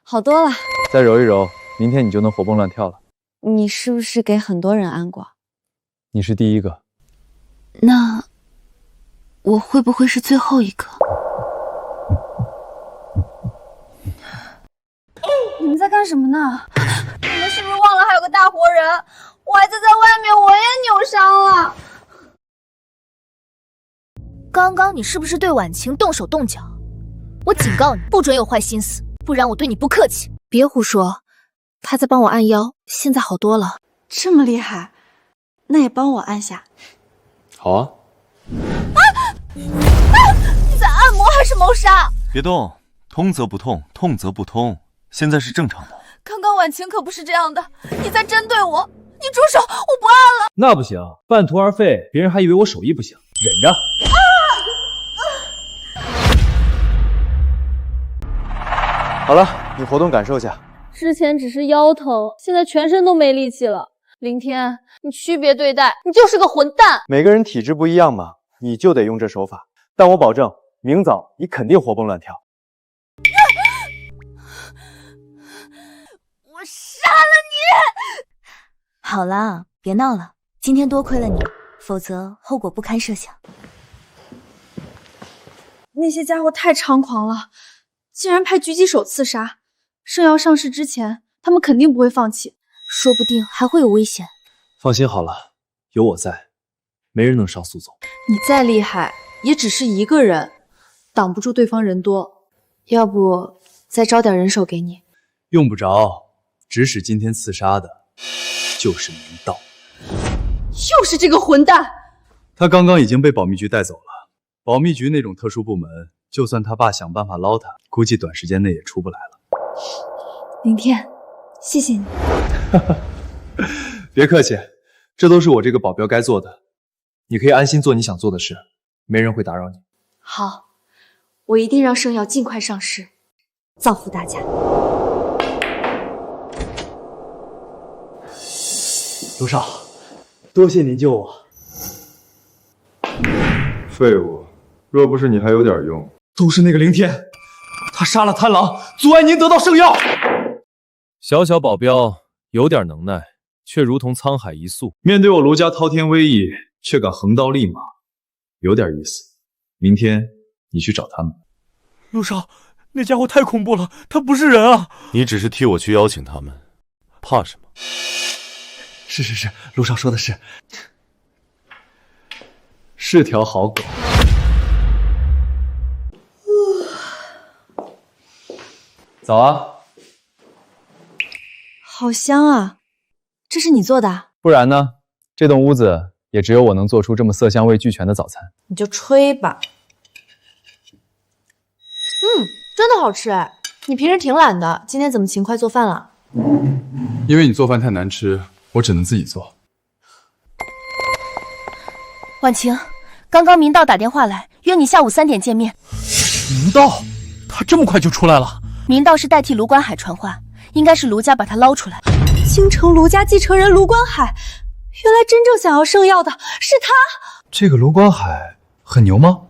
Speaker 9: 好多了。
Speaker 6: 再揉一揉，明天你就能活蹦乱跳了。
Speaker 9: 你是不是给很多人安过？
Speaker 6: 你是第一个。
Speaker 7: 那我会不会是最后一个？
Speaker 9: 你们在干什么呢？你们是不是忘了还有个大活人？我还在外面，我也扭伤了。
Speaker 7: 刚刚你是不是对婉晴动手动脚？我警告你，不准有坏心思，不然我对你不客气。别胡说，他在帮我按腰，现在好多了。
Speaker 9: 这么厉害，那也帮我按下。
Speaker 5: 好啊。
Speaker 7: 你在按摩还是谋杀？
Speaker 14: 别动，通则不痛，痛则不通，现在是正常的。
Speaker 9: 刚刚婉晴可不是这样的，你在针对我，你住手，我不按了。
Speaker 6: 那不行，半途而废，别人还以为我手艺不行，忍着。
Speaker 10: 好了，你活动感受下。
Speaker 19: 之前只是腰疼，现在全身都没力气了。林天，你区别对待，你就是个混蛋。
Speaker 10: 每个人体质不一样嘛，你就得用这手法。但我保证，明早你肯定活蹦乱跳。
Speaker 7: 我杀了你！好了，别闹了，今天多亏了你，否则后果不堪设想。
Speaker 9: 那些家伙太猖狂了，竟然派狙击手刺杀。圣瑶上市之前，他们肯定不会放弃，
Speaker 7: 说不定还会有危险。
Speaker 6: 放心好了，有我在，没人能伤苏总。
Speaker 9: 你再厉害，也只是一个人，挡不住对方人多。要不再招点人手给你？
Speaker 6: 用不着，指使今天刺杀的就是明道。
Speaker 9: 又是这个混蛋！
Speaker 10: 他刚刚已经被保密局带走了。保密局那种特殊部门，就算他爸想办法捞他，估计短时间内也出不来了。
Speaker 9: 林天，谢谢你。
Speaker 6: 别客气，这都是我这个保镖该做的。你可以安心做你想做的事，没人会打扰你。
Speaker 9: 好，我一定让圣药尽快上市，造福大家。
Speaker 8: 卢少，多谢您救我。
Speaker 12: 废物，若不是你还有点用。
Speaker 8: 都是那个林天，他杀了贪狼，阻碍您得到圣药。
Speaker 6: 小小保镖有点能耐，却如同沧海一粟。
Speaker 10: 面对我卢家滔天威仪，却敢横刀立马，有点意思。明天你去找他们。
Speaker 3: 陆少，那家伙太恐怖了，他不是人啊！
Speaker 5: 你只是替我去邀请他们，怕什么？
Speaker 8: 是，卢少说的是。
Speaker 10: 是条好狗。早啊。
Speaker 9: 好香啊，这是你做的？
Speaker 6: 不然呢？这栋屋子也只有我能做出这么色香味俱全的早餐。
Speaker 9: 你就吹吧。真的好吃哎！你平时挺懒的，今天怎么勤快做饭了？
Speaker 12: 因为你做饭太难吃，我只能自己做。
Speaker 7: 婉晴，刚刚明道打电话来，约你下午3点见面。
Speaker 3: 明道，他这么快就出来了？
Speaker 7: 明道是代替卢观海传话，应该是卢家把他捞出来。
Speaker 9: 京城卢家继承人卢观海，原来真正想要圣药的是他。
Speaker 10: 这个卢观海很牛吗？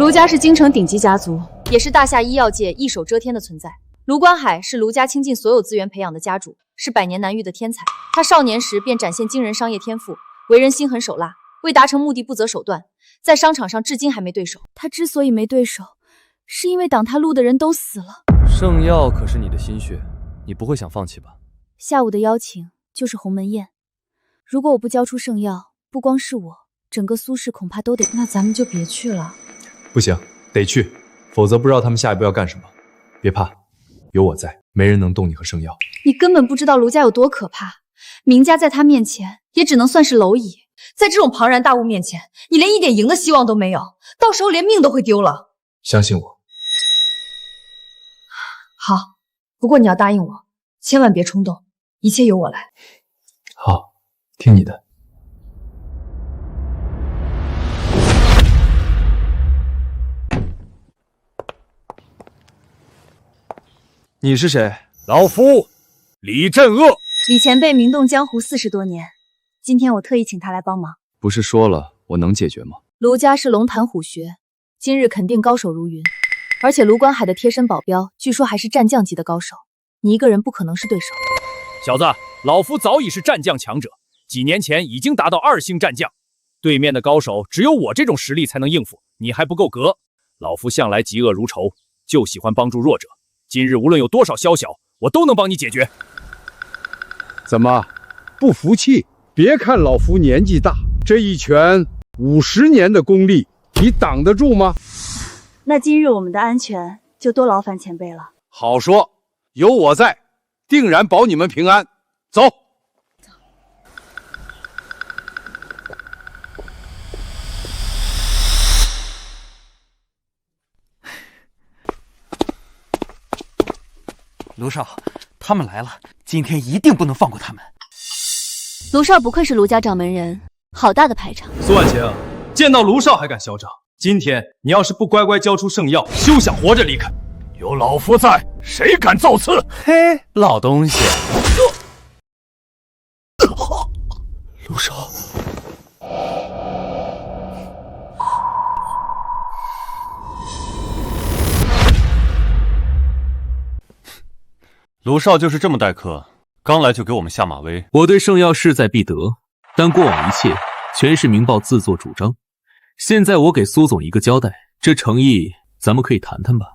Speaker 18: 卢家是京城顶级家族，也是大夏医药界一手遮天的存在。卢观海是卢家倾尽所有资源培养的家主，是百年难遇的天才。他少年时便展现惊人商业天赋，为人心狠手辣，为达成目的不择手段，在商场上至今还没对手。
Speaker 9: 他之所以没对手，是因为挡他路的人都死了。
Speaker 6: 圣药可是你的心血，你不会想放弃吧？
Speaker 9: 下午的邀请就是鸿门宴，如果我不交出圣药，不光是我，整个苏氏恐怕都得……
Speaker 2: 那咱们就别去了。
Speaker 6: 不行，得去，否则不知道他们下一步要干什么。别怕，有我在，没人能动你和圣药。
Speaker 9: 你根本不知道卢家有多可怕，明家在他面前也只能算是蝼蚁。
Speaker 2: 在这种庞然大物面前，你连一点赢的希望都没有，到时候连命都会丢了。
Speaker 6: 相信我。
Speaker 2: 好，不过你要答应我，千万别冲动，一切由我来。
Speaker 6: 好，听你的。你是谁？
Speaker 3: 老夫李振恶。
Speaker 9: 李前辈名动江湖40多年，今天我特意请他来帮忙。
Speaker 6: 不是说了我能解决吗？
Speaker 9: 卢家是龙潭虎穴，今日肯定高手如云，而且卢观海的贴身保镖据说还是战将级的高手，你一个人不可能是对手。
Speaker 3: 小子，老夫早已是战将强者，几年前已经达到2星战将，对面的高手只有我这种实力才能应付，你还不够格。老夫向来嫉恶如仇，就喜欢帮助弱者。今日无论有多少宵小，我都能帮你解决。
Speaker 12: 怎么，不服气？别看老夫年纪大，这一拳50年的功力，你挡得住吗？
Speaker 9: 那今日我们的安全就多劳烦前辈了。
Speaker 12: 好说，有我在，定然保你们平安。走。
Speaker 14: 卢少，他们来了，今天一定不能放过他们。
Speaker 7: 卢少不愧是卢家掌门人，好大的排场。
Speaker 6: 苏婉晴，见到卢少还敢嚣张？今天你要是不乖乖交出圣药，休想活着离开。
Speaker 3: 有老夫在，谁敢造次？
Speaker 14: 嘿，老东西。
Speaker 3: 卢少。
Speaker 5: 卢少就是这么待客，刚来就给我们下马威。我对圣药势在必得，但过往一切全是明报自作主张。现在我给苏总一个交代，这诚意咱们可以谈谈吧。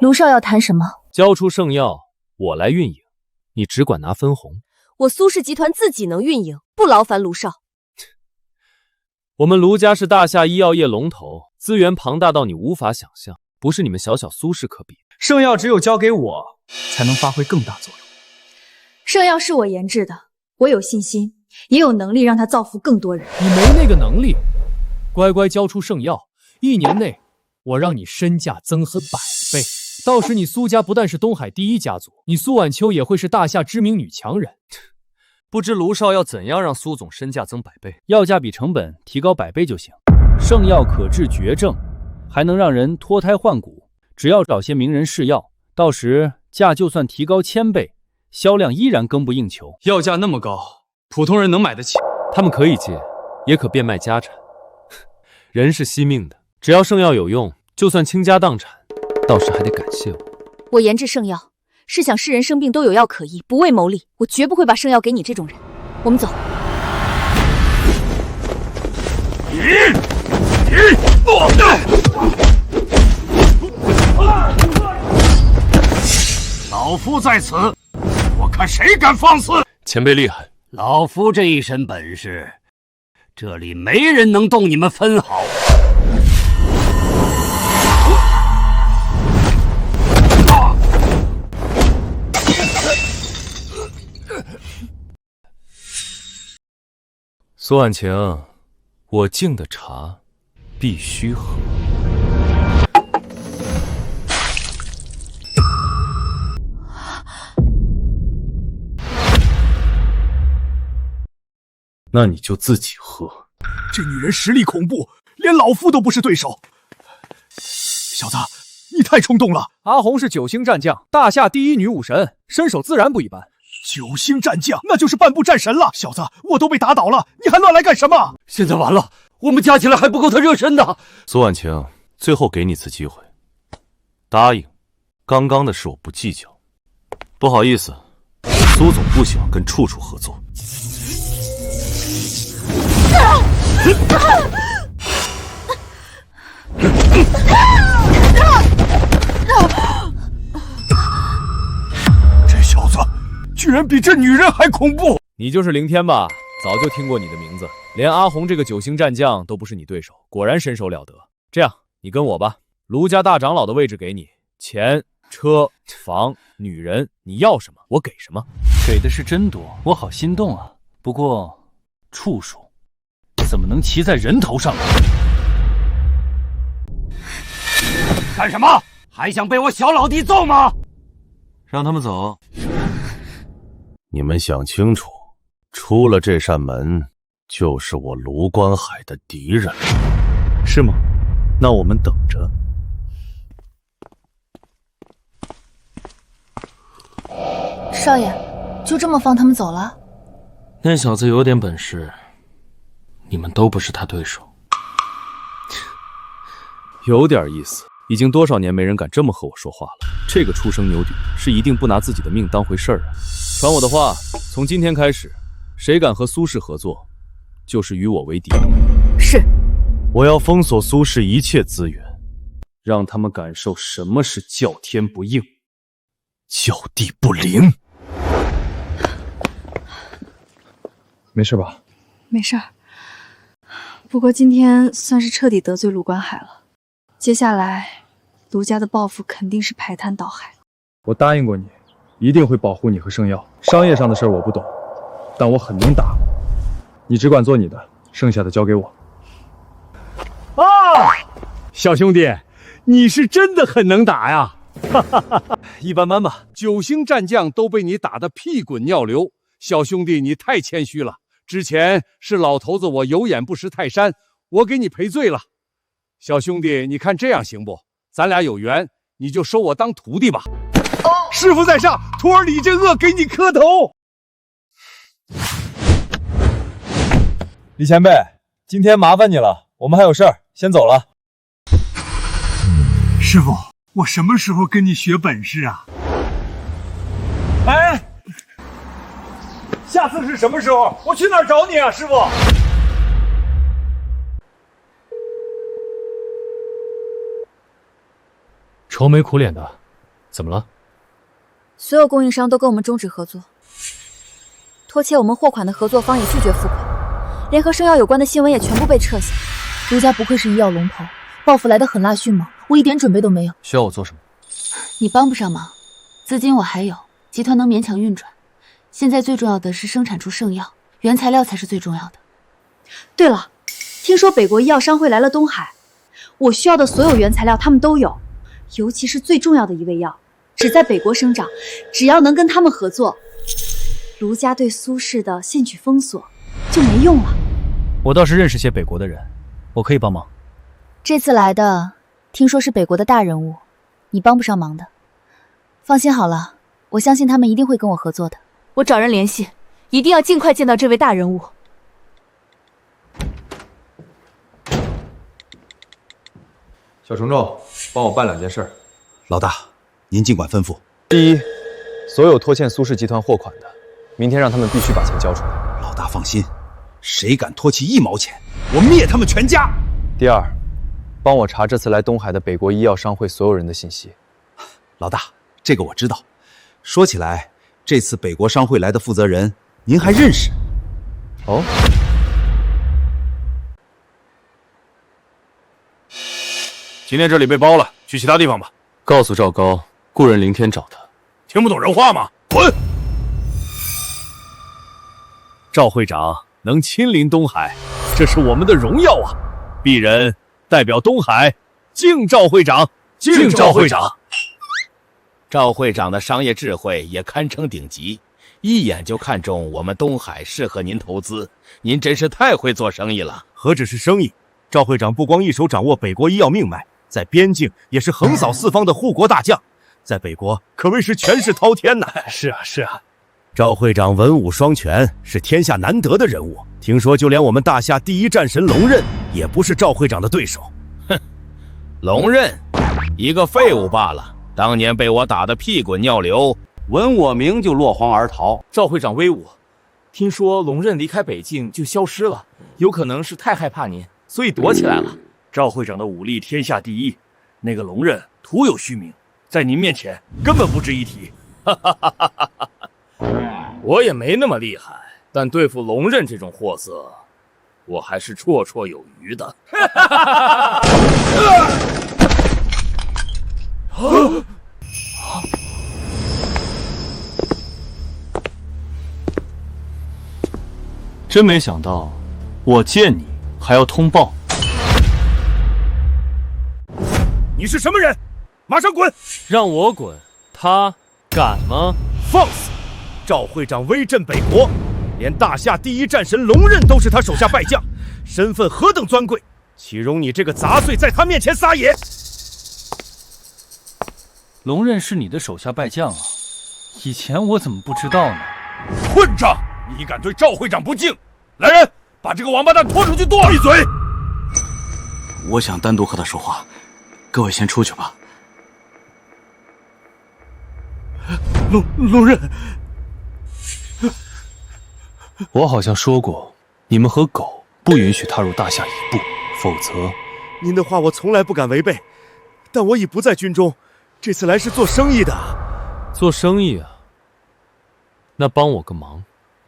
Speaker 9: 卢少要谈什么？
Speaker 13: 交出圣药，我来运营，你只管拿分红。
Speaker 7: 我苏氏集团自己能运营，不劳烦卢少。
Speaker 13: 我们卢家是大夏医药业龙头，资源庞大到你无法想象。不是你们小小苏氏可比，
Speaker 6: 圣药只有交给我，才能发挥更大作用。
Speaker 9: 圣药是我研制的，我有信心，也有能力让它造福更多人。
Speaker 13: 你没那个能力，乖乖交出圣药，1年内我让你身价增100倍。到时你苏家不但是东海第一家族，你苏婉秋也会是大夏知名女强人。不知卢少要怎样让苏总身价增100倍？药价比成本提高100倍就行。圣药可治绝症，还能让人脱胎换骨，只要找些名人试药，到时价就算提高1000倍，销量依然供不应求。
Speaker 6: 药价那么高，普通人能买得起？
Speaker 13: 他们可以借，也可变卖家产。人是惜命的，只要圣药有用，就算倾家荡产，到时还得感谢我。
Speaker 7: 我研制圣药，是想世人生病都有药可医，不为牟利。我绝不会把圣药给你这种人。我们走。
Speaker 1: 老夫在此，我看谁敢放肆！
Speaker 5: 前辈厉害，
Speaker 20: 老夫这一身本事，这里没人能动你们分毫。
Speaker 13: 苏婉晴，我敬的茶必须喝。
Speaker 3: 那你就自己喝。这女人实力恐怖，连老夫都不是对手。小子，你太冲动了。
Speaker 13: 阿红是9星战将，大夏第一女武神，身手自然不一般。
Speaker 3: 9星战将，那就是半步战神了。小子，我都被打倒了，你还乱来干什么？
Speaker 20: 现在完了，
Speaker 14: 我们加起来还不够他热身的。
Speaker 5: 苏婉晴，最后给你次机会，答应，刚刚的事我不计较。不好意思，苏总不想跟处处合作。
Speaker 1: 这小子居然比这女人还恐怖！
Speaker 3: 你就是凌天吧？早就听过你的名字，连阿红这个9星战将都不是你对手，果然身手了得。这样，你跟我吧，卢家大长老的位置给你，钱、车、房、女人，你要什么我给什么。
Speaker 14: 给的是真多，我好心动啊。不过，处属怎么能骑在人头上呢？
Speaker 20: 干什么？还想被我小老弟揍吗？
Speaker 5: 让他们走。你们想清楚，出了这扇门，就是我卢观海的敌人了。
Speaker 10: 是吗？那我们等着。
Speaker 7: 少爷，就这么放他们走了？
Speaker 14: 那小子有点本事，你们都不是他对手。
Speaker 3: 有点意思，已经多少年没人敢这么和我说话了。这个初生牛犊是一定不拿自己的命当回事儿啊！传我的话，从今天开始，谁敢和苏氏合作，就是与我为敌。
Speaker 7: 是。
Speaker 5: 我要封锁苏氏一切资源，
Speaker 3: 让他们感受什么是叫天不应，
Speaker 5: 叫地不灵。
Speaker 8: 没事吧？
Speaker 9: 没事儿。不过今天算是彻底得罪卢观海了，接下来卢家的报复肯定是排滩倒海。
Speaker 8: 我答应过你，一定会保护你和圣耀。商业上的事儿我不懂，但我很能打。你只管做你的，剩下的交给我。
Speaker 12: 啊，小兄弟，你是真的很能打呀！哈哈哈哈，一般般吧，9星战将都被你打得屁滚尿流。小兄弟，你太谦虚了。之前是老头子我有眼不识泰山，我给你赔罪了。小兄弟，你看这样行不？咱俩有缘，你就收我当徒弟吧。师傅在上，徒儿李振恶给你磕头。
Speaker 8: 李前辈，今天麻烦你了，我们还有事儿，先走了。
Speaker 12: 师傅，我什么时候跟你学本事啊？哎，下次是什么时候？我去哪儿找你啊，师傅？
Speaker 13: 愁眉苦脸的，怎么了？
Speaker 18: 所有供应商都跟我们终止合作，拖欠我们货款的合作方也拒绝付款，连和圣药有关的新闻也全部被撤下。
Speaker 7: 卢家不愧是医药龙头，报复来得很辣迅猛，我一点准备都没有。
Speaker 14: 需要我做什么？
Speaker 11: 你帮不上忙，资金我还有，集团能勉强运转。现在最重要的是生产出圣药，原材料才是最重要的。
Speaker 9: 对了，听说北国医药商会来了东海，我需要的所有原材料他们都有，尤其是最重要的一味药，只在北国生长，只要能跟他们合作，卢家对苏氏的限取封锁就没用了。
Speaker 6: 我倒是认识些北国的人，我可以帮忙。
Speaker 7: 这次来的听说是北国的大人物，你帮不上忙的。放心好了，我相信他们一定会跟我合作的。
Speaker 9: 我找人联系，一定要尽快见到这位大人物。
Speaker 8: 小虫虫，帮我办2件事。
Speaker 4: 老大，您尽管吩咐。
Speaker 8: 第一，所有拖欠苏氏集团货款的，明天让他们必须把钱交出来。
Speaker 4: 老大放心，谁敢拖起1毛钱，我灭他们全家。
Speaker 8: 第二，帮我查这次来东海的北国医药商会所有人的信息。
Speaker 4: 老大，这个我知道。说起来，这次北国商会来的负责人，您还认识？
Speaker 8: 哦。
Speaker 1: 今天这里被包了，去其他地方吧。
Speaker 5: 告诉赵高，故人凌天找他。
Speaker 1: 听不懂人话吗？滚！
Speaker 3: 赵会长能亲临东海，这是我们的荣耀啊！鄙人代表东海敬赵会长，
Speaker 1: 敬赵会长。
Speaker 21: 赵会长的商业智慧也堪称顶级，一眼就看中我们东海适合您投资，您真是太会做生意了。
Speaker 1: 何止是生意，赵会长不光一手掌握北国医药命脉，在边境也是横扫四方的护国大将，在北国可谓是权势滔天呐。
Speaker 12: 是啊，是啊。
Speaker 1: 赵会长文武双全，是天下难得的人物。听说就连我们大夏第一战神龙刃也不是赵会长的对手。
Speaker 21: 哼，龙刃，一个废物罢了。当年被我打得屁滚尿流，
Speaker 15: 闻我名就落荒而逃。
Speaker 22: 赵会长威武，听说龙刃离开北境就消失了，有可能是太害怕您，所以躲起来了。
Speaker 12: 赵会长的武力天下第一，那个龙刃徒有虚名，在您面前根本不值一提。
Speaker 22: 我也没那么厉害，但对付龙刃这种货色，我还是绰绰有余的。
Speaker 5: 真没想到，我见你还要通报。
Speaker 1: 你是什么人？马上滚！
Speaker 5: 让我滚，他敢吗？
Speaker 1: 放肆！赵会长威震北国，连大夏第一战神龙刃都是他手下败将，身份何等尊贵，岂容你这个杂碎在他面前撒野？
Speaker 14: 龙刃是你的手下败将啊，以前我怎么不知道呢？
Speaker 12: 混账！你敢对赵会长不敬！来人，把这个王八蛋拖出去剁了！闭嘴！
Speaker 14: 我想单独和他说话，各位先出去吧。
Speaker 12: 龙刃，
Speaker 5: 我好像说过，你们和狗不允许踏入大夏一步，否则……
Speaker 1: 您的话我从来不敢违背，但我已不在军中，这次来是做生意的。
Speaker 5: 做生意啊？那帮我个忙，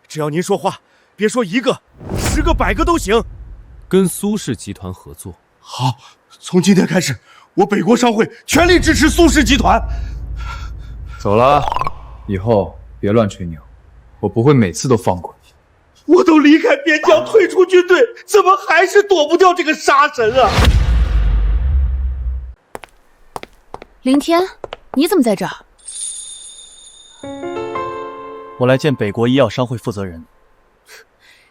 Speaker 1: 只要您说话，别说1个，10个100个都行。
Speaker 5: 跟苏氏集团合作。
Speaker 12: 好，从今天开始，我北国商会全力支持苏氏集团。
Speaker 8: 走了，以后别乱吹牛，我不会每次都放过你。
Speaker 12: 我都离开边疆，退出军队，怎么还是躲不掉这个杀神啊？
Speaker 9: 凌天，你怎么在这儿？
Speaker 14: 我来见北国医药商会负责人。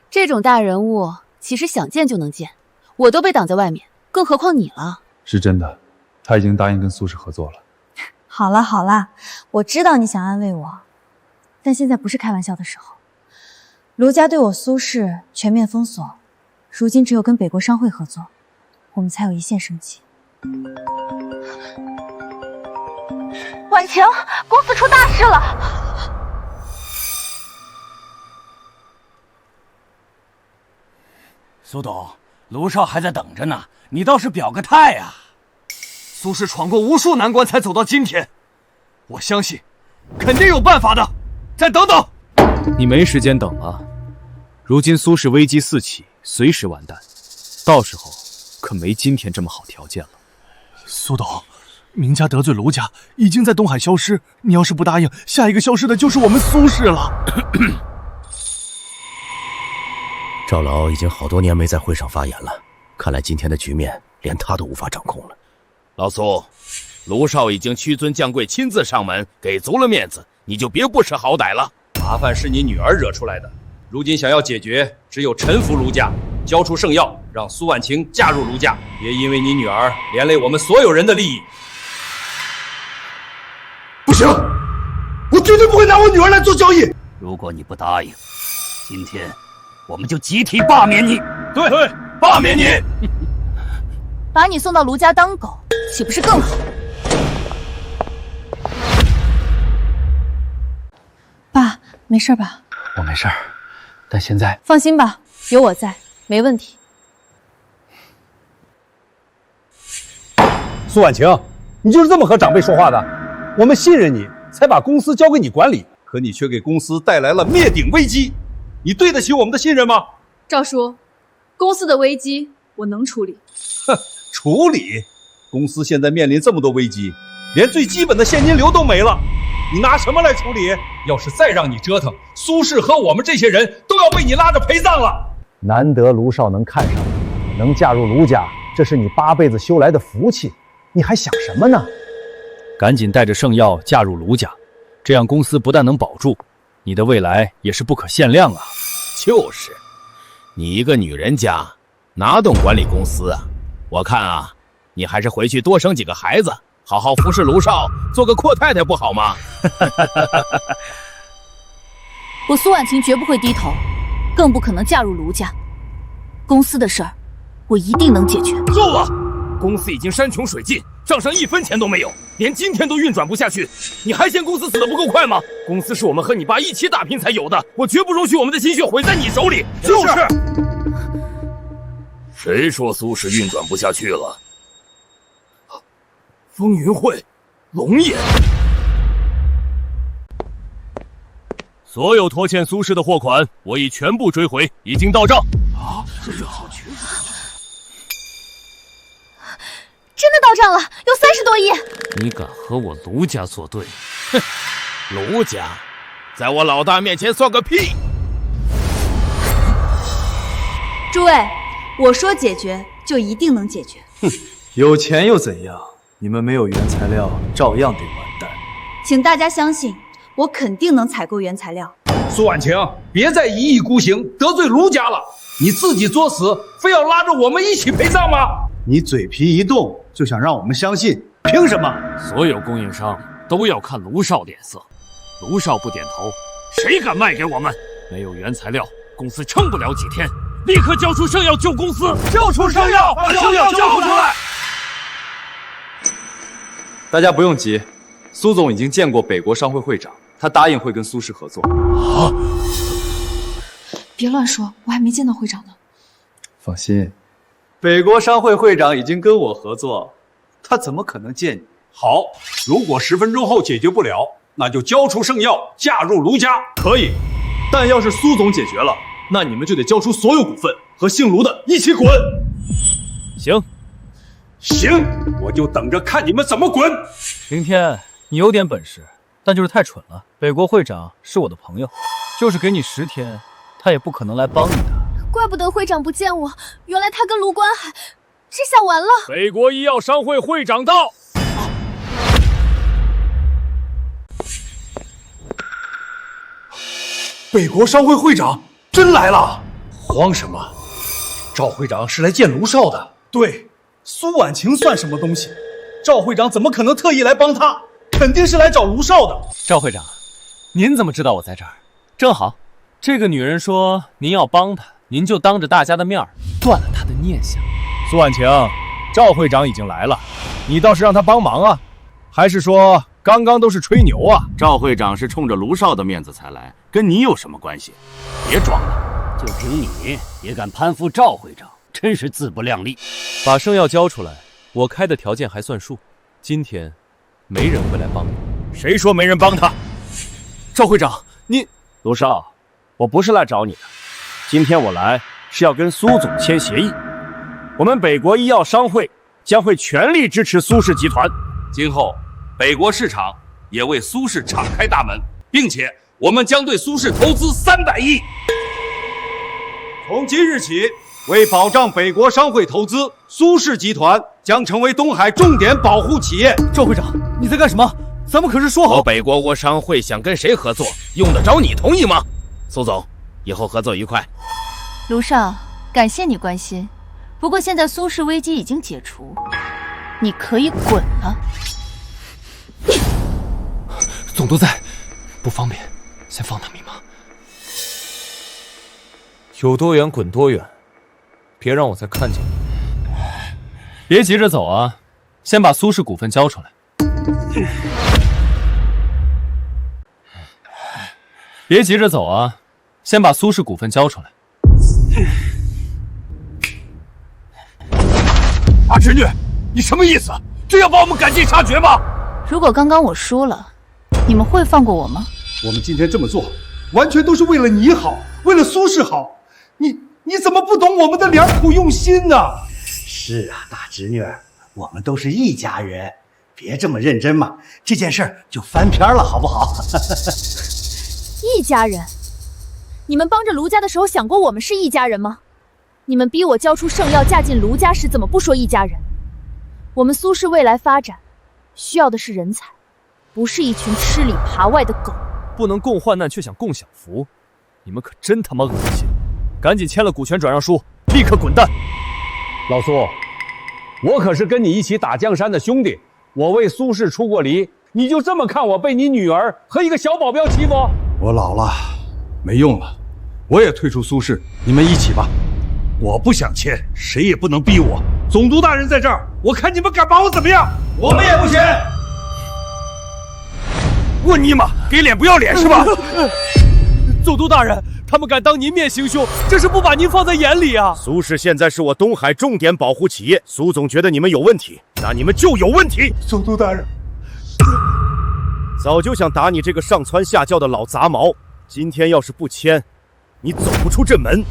Speaker 9: 这种大人物，其实想见就能见，我都被挡在外面，更何况你了。
Speaker 8: 是真的，他已经答应跟苏氏合作了。
Speaker 11: 好了好了，我知道你想安慰我，但现在不是开玩笑的时候。卢家对我苏氏全面封锁，如今只有跟北国商会合作，我们才有一线生机。
Speaker 19: 婉晴，公司出大事了！
Speaker 20: 苏董，卢少还在等着呢，你倒是表个态啊！
Speaker 12: 苏氏闯过无数难关才走到今天，我相信肯定有办法的。再等等，
Speaker 3: 你没时间等了。如今苏氏危机四起，随时完蛋，到时候可没今天这么好条件了。
Speaker 12: 苏董，明家得罪卢家，已经在东海消失。你要是不答应，下一个消失的就是我们苏氏了。
Speaker 1: 赵老已经好多年没在会上发言了，看来今天的局面连他都无法掌控了。
Speaker 21: 老苏，卢少已经屈尊降贵，亲自上门，给足了面子，你就别不识好歹了。
Speaker 3: 麻烦是你女儿惹出来的，如今想要解决，只有臣服卢家，交出圣药，让苏婉晴嫁入卢家，别因为你女儿连累我们所有人的利益。
Speaker 12: 不行，我绝对不会拿我女儿来做交易。
Speaker 20: 如果你不答应，今天我们就集体罢免你。
Speaker 12: 对，罢免你。
Speaker 9: 把你送到卢家当狗，岂不是更好？
Speaker 11: 爸，没事吧？
Speaker 14: 我没事儿，但现在
Speaker 9: 放心吧，有我在，没问题。
Speaker 16: 苏婉晴，你就是这么和长辈说话的？我们信任你，才把公司交给你管理，
Speaker 4: 可你却给公司带来了灭顶危机，你对得起我们的信任吗？
Speaker 9: 赵叔，公司的危机我能处理。
Speaker 4: 哼，处理？公司现在面临这么多危机，连最基本的现金流都没了，你拿什么来处理？
Speaker 3: 要是再让你折腾，苏氏和我们这些人都要被你拉着陪葬了。
Speaker 16: 难得卢少能看上你，能嫁入卢家，这是你8辈子修来的福气，你还想什么呢？
Speaker 3: 赶紧带着圣药嫁入卢家，这样公司不但能保住，你的未来也是不可限量啊！
Speaker 21: 就是，你一个女人家，哪懂管理公司啊？我看啊，你还是回去多生几个孩子，好好服侍卢少，做个阔太太不好吗？
Speaker 7: 我苏婉晴绝不会低头，更不可能嫁入卢家。公司的事儿，我一定能解决。
Speaker 3: 够了！公司已经山穷水尽，账上1分钱都没有，连今天都运转不下去，你还嫌公司死得不够快吗？公司是我们和你爸一起打拼才有的，我绝不容许我们的心血毁在你手里。就是。谁说苏氏运转不下去了？风云会，龙眼。所有拖欠苏氏的货款，我已全部追回，已经到账。啊，这好缺。
Speaker 7: 真的到账了，有30多亿。
Speaker 20: 你敢和我卢家作对？
Speaker 21: 哼，卢家，在我老大面前算个屁！
Speaker 9: 诸位，我说解决就一定能解决。
Speaker 10: 哼，有钱又怎样？你们没有原材料，照样得完蛋。
Speaker 9: 请大家相信，我肯定能采购原材料。
Speaker 4: 苏婉晴，别再一意孤行，得罪卢家了。你自己作死，非要拉着我们一起陪葬吗？
Speaker 10: 你嘴皮一动就想让我们相信，凭什么？
Speaker 20: 所有供应商都要看卢少脸色，卢少不点头，谁敢卖给我们？没有原材料，公司撑不了几天，立刻交出圣药救公司！
Speaker 4: 交出圣药，把圣药交出来！
Speaker 10: 大家不用急，苏总已经见过北国商会会长，他答应会跟苏氏合作。
Speaker 20: 啊！
Speaker 9: 别乱说，我还没见到会长呢。
Speaker 10: 放心。北国商会会长已经跟我合作，他怎么可能见你？
Speaker 4: 好，如果10分钟后解决不了，那就交出圣药，嫁入卢家。
Speaker 10: 可以，但要是苏总解决了，那你们就得交出所有股份，和姓卢的一起滚。
Speaker 4: 行，我就等着看你们怎么滚。
Speaker 6: 凌天，你有点本事，但就是太蠢了。北国会长是我的朋友，就是给你10天，他也不可能来帮你的。
Speaker 7: 怪不得会长不见我，原来他跟卢关海，这下完了。
Speaker 3: 北国医药商会会长到。
Speaker 4: 北国商会会长真来了！慌什么？赵会长是来见卢少的。
Speaker 8: 对，苏婉晴算什么东西？赵会长怎么可能特意来帮他？肯定是来找卢少的。
Speaker 5: 赵会长，您怎么知道我在这儿？正好，这个女人说您要帮她。您就当着大家的面断了他的念想。
Speaker 3: 苏婉晴，赵会长已经来了，你倒是让他帮忙啊，还是说刚刚都是吹牛啊？
Speaker 21: 赵会长是冲着卢少的面子才来，跟你有什么关系？别装了，
Speaker 20: 就凭你也敢攀附赵会长，真是自不量力。
Speaker 5: 把圣药交出来，我开的条件还算数。今天没人会来帮你。
Speaker 3: 谁说没人帮他？
Speaker 5: 赵会长，你
Speaker 21: 卢少，我不是来找你的。今天我来是要跟苏总签协议，我们北国医药商会将会全力支持苏氏集团。
Speaker 2: 今后，北国市场也为苏氏敞开大门，并且我们将对苏氏投资300亿。
Speaker 4: 从今日起，为保障北国商会投资，苏氏集团将成为东海重点保护企业。
Speaker 6: 赵会长，你在干什么？咱们可是说好。
Speaker 21: 我北国国商会想跟谁合作，用得着你同意吗？苏总，以后合作愉快。
Speaker 7: 卢少，感谢你关心，不过现在苏氏危机已经解除，你可以滚了。
Speaker 5: 总督在，不方便，先放他密码。有多远滚多远，别让我再看见你。别急着走啊，先把苏氏股份交出来。别急着走啊，先把苏氏股份交出来。
Speaker 3: 阿侄女，你什么意思？这要把我们赶尽杀绝吗？
Speaker 7: 如果刚刚我输了，你们会放过我吗？
Speaker 8: 我们今天这么做，完全都是为了你好，为了苏氏好。你怎么不懂我们的良苦用心呢？
Speaker 17: 是啊，大侄女，我们都是一家人，别这么认真嘛，这件事就翻篇了，好不好？
Speaker 7: 一家人？你们帮着卢家的时候想过我们是一家人吗？你们逼我交出圣药嫁进卢家时，怎么不说一家人？我们苏氏未来发展需要的是人才，不是一群吃里扒外的狗。
Speaker 3: 不能共患难却想共享福，你们可真他妈恶心！赶紧签了股权转让书，立刻滚蛋！
Speaker 12: 老苏，我可是跟你一起打江山的兄弟，我为苏氏出过力，你就这么看我被你女儿和一个小保镖欺负？
Speaker 17: 我老了，
Speaker 4: 没用了，我也退出苏氏，你们一起吧。
Speaker 2: 我不想签，谁也不能逼我。总督大人在这儿，我看你们敢把我怎么样？
Speaker 4: 我们也不签。
Speaker 3: 我尼玛，给脸不要脸是吧？总督大人，他们敢当您面行凶，这是不把您放在眼里啊！
Speaker 1: 苏氏现在是我东海重点保护企业，苏总觉得你们有问题，那你们就有问题。
Speaker 4: 总督大人，
Speaker 1: 早就想打你这个上蹿下轿的老杂毛，今天要是不签，你走不出这门。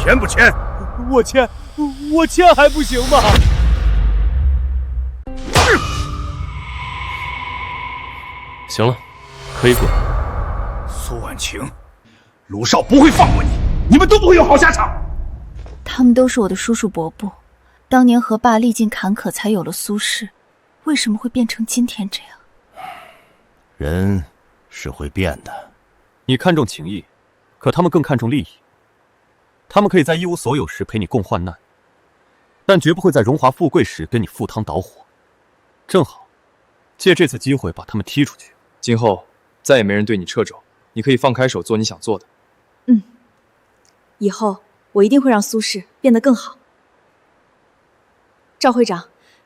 Speaker 1: 签不签？
Speaker 3: 我签还不行吗？
Speaker 5: 行了，可以滚。
Speaker 2: 苏婉晴，卢少不会放过你，你们都不会有好下场。
Speaker 7: 他们都是我的叔叔伯伯，当年和爸历尽坎坷才有了苏氏，为什么会变成今天这样？
Speaker 21: 人是会变的。
Speaker 5: 你看重情义，可他们更看重利益。他们可以在一无所有时陪你共患难，但绝不会在荣华富贵时跟你赴汤蹈火。正好，借这次机会把他们踢出去。
Speaker 6: 今后再也没人对你掣肘，你可以放开手做你想做的。
Speaker 9: 以后我一定会让苏氏变得更好。赵会长，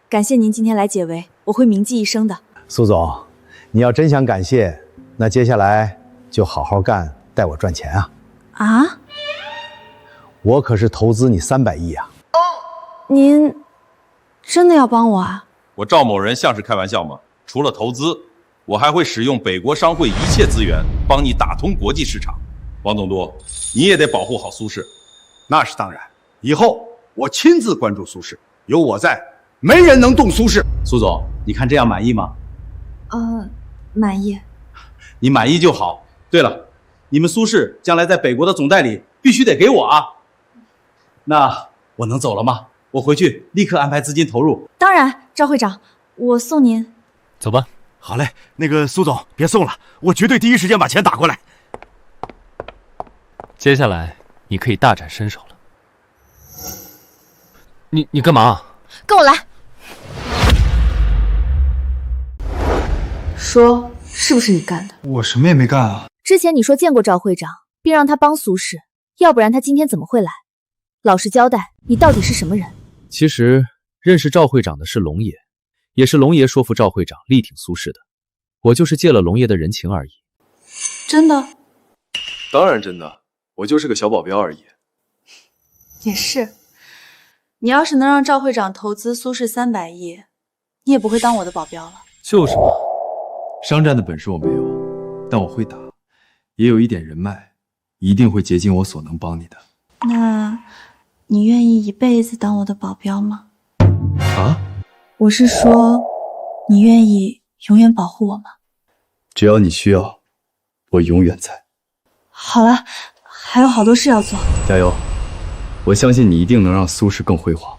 Speaker 9: 感谢您今天来解围，我会铭记一生的。
Speaker 16: 苏总，你要真想感谢，那接下来就好好干，带我赚钱啊！
Speaker 9: 啊？
Speaker 16: 我可是投资你300亿啊！
Speaker 9: 您真的要帮我啊？
Speaker 4: 我赵某人像是开玩笑吗？除了投资，我还会使用北国商会一切资源，帮你打通国际市场。王总督，你也得保护好苏氏。
Speaker 17: 那是当然，以后我亲自关注苏氏，有我在，没人能动苏氏。
Speaker 10: 苏总，你看这样满意吗？
Speaker 9: 满意。
Speaker 10: 你满意就好。对了，你们苏氏将来在北国的总代理必须得给我啊。那我能走了吗？我回去立刻安排资金投入。
Speaker 9: 当然，赵会长，我送您。
Speaker 5: 走吧。
Speaker 1: 好嘞，那个苏总，别送了，我绝对第一时间把钱打过来。
Speaker 5: 接下来你可以大展身手了。你干嘛？
Speaker 9: 跟我来。说，是不是你干的？
Speaker 8: 我什么也没干啊。
Speaker 7: 之前你说见过赵会长，并让他帮苏氏，要不然他今天怎么会来？老实交代，你到底是什么人？
Speaker 6: 其实认识赵会长的是龙爷，也是龙爷说服赵会长力挺苏氏的。我就是借了龙爷的人情而已。
Speaker 9: 真的？
Speaker 6: 当然真的，我就是个小保镖而已。
Speaker 9: 也是，你要是能让赵会长投资苏氏300亿，你也不会当我的保镖了。
Speaker 6: 就是嘛，商战的本事我没有，但我会打，也有一点人脉，一定会竭尽我所能帮你的。
Speaker 9: 那你愿意一辈子当我的保镖吗？
Speaker 6: 啊？
Speaker 9: 我是说，你愿意永远保护我吗？
Speaker 6: 只要你需要，我永远在。
Speaker 9: 好了，还有好多事要做。
Speaker 6: 加油！我相信你一定能让苏氏更辉煌。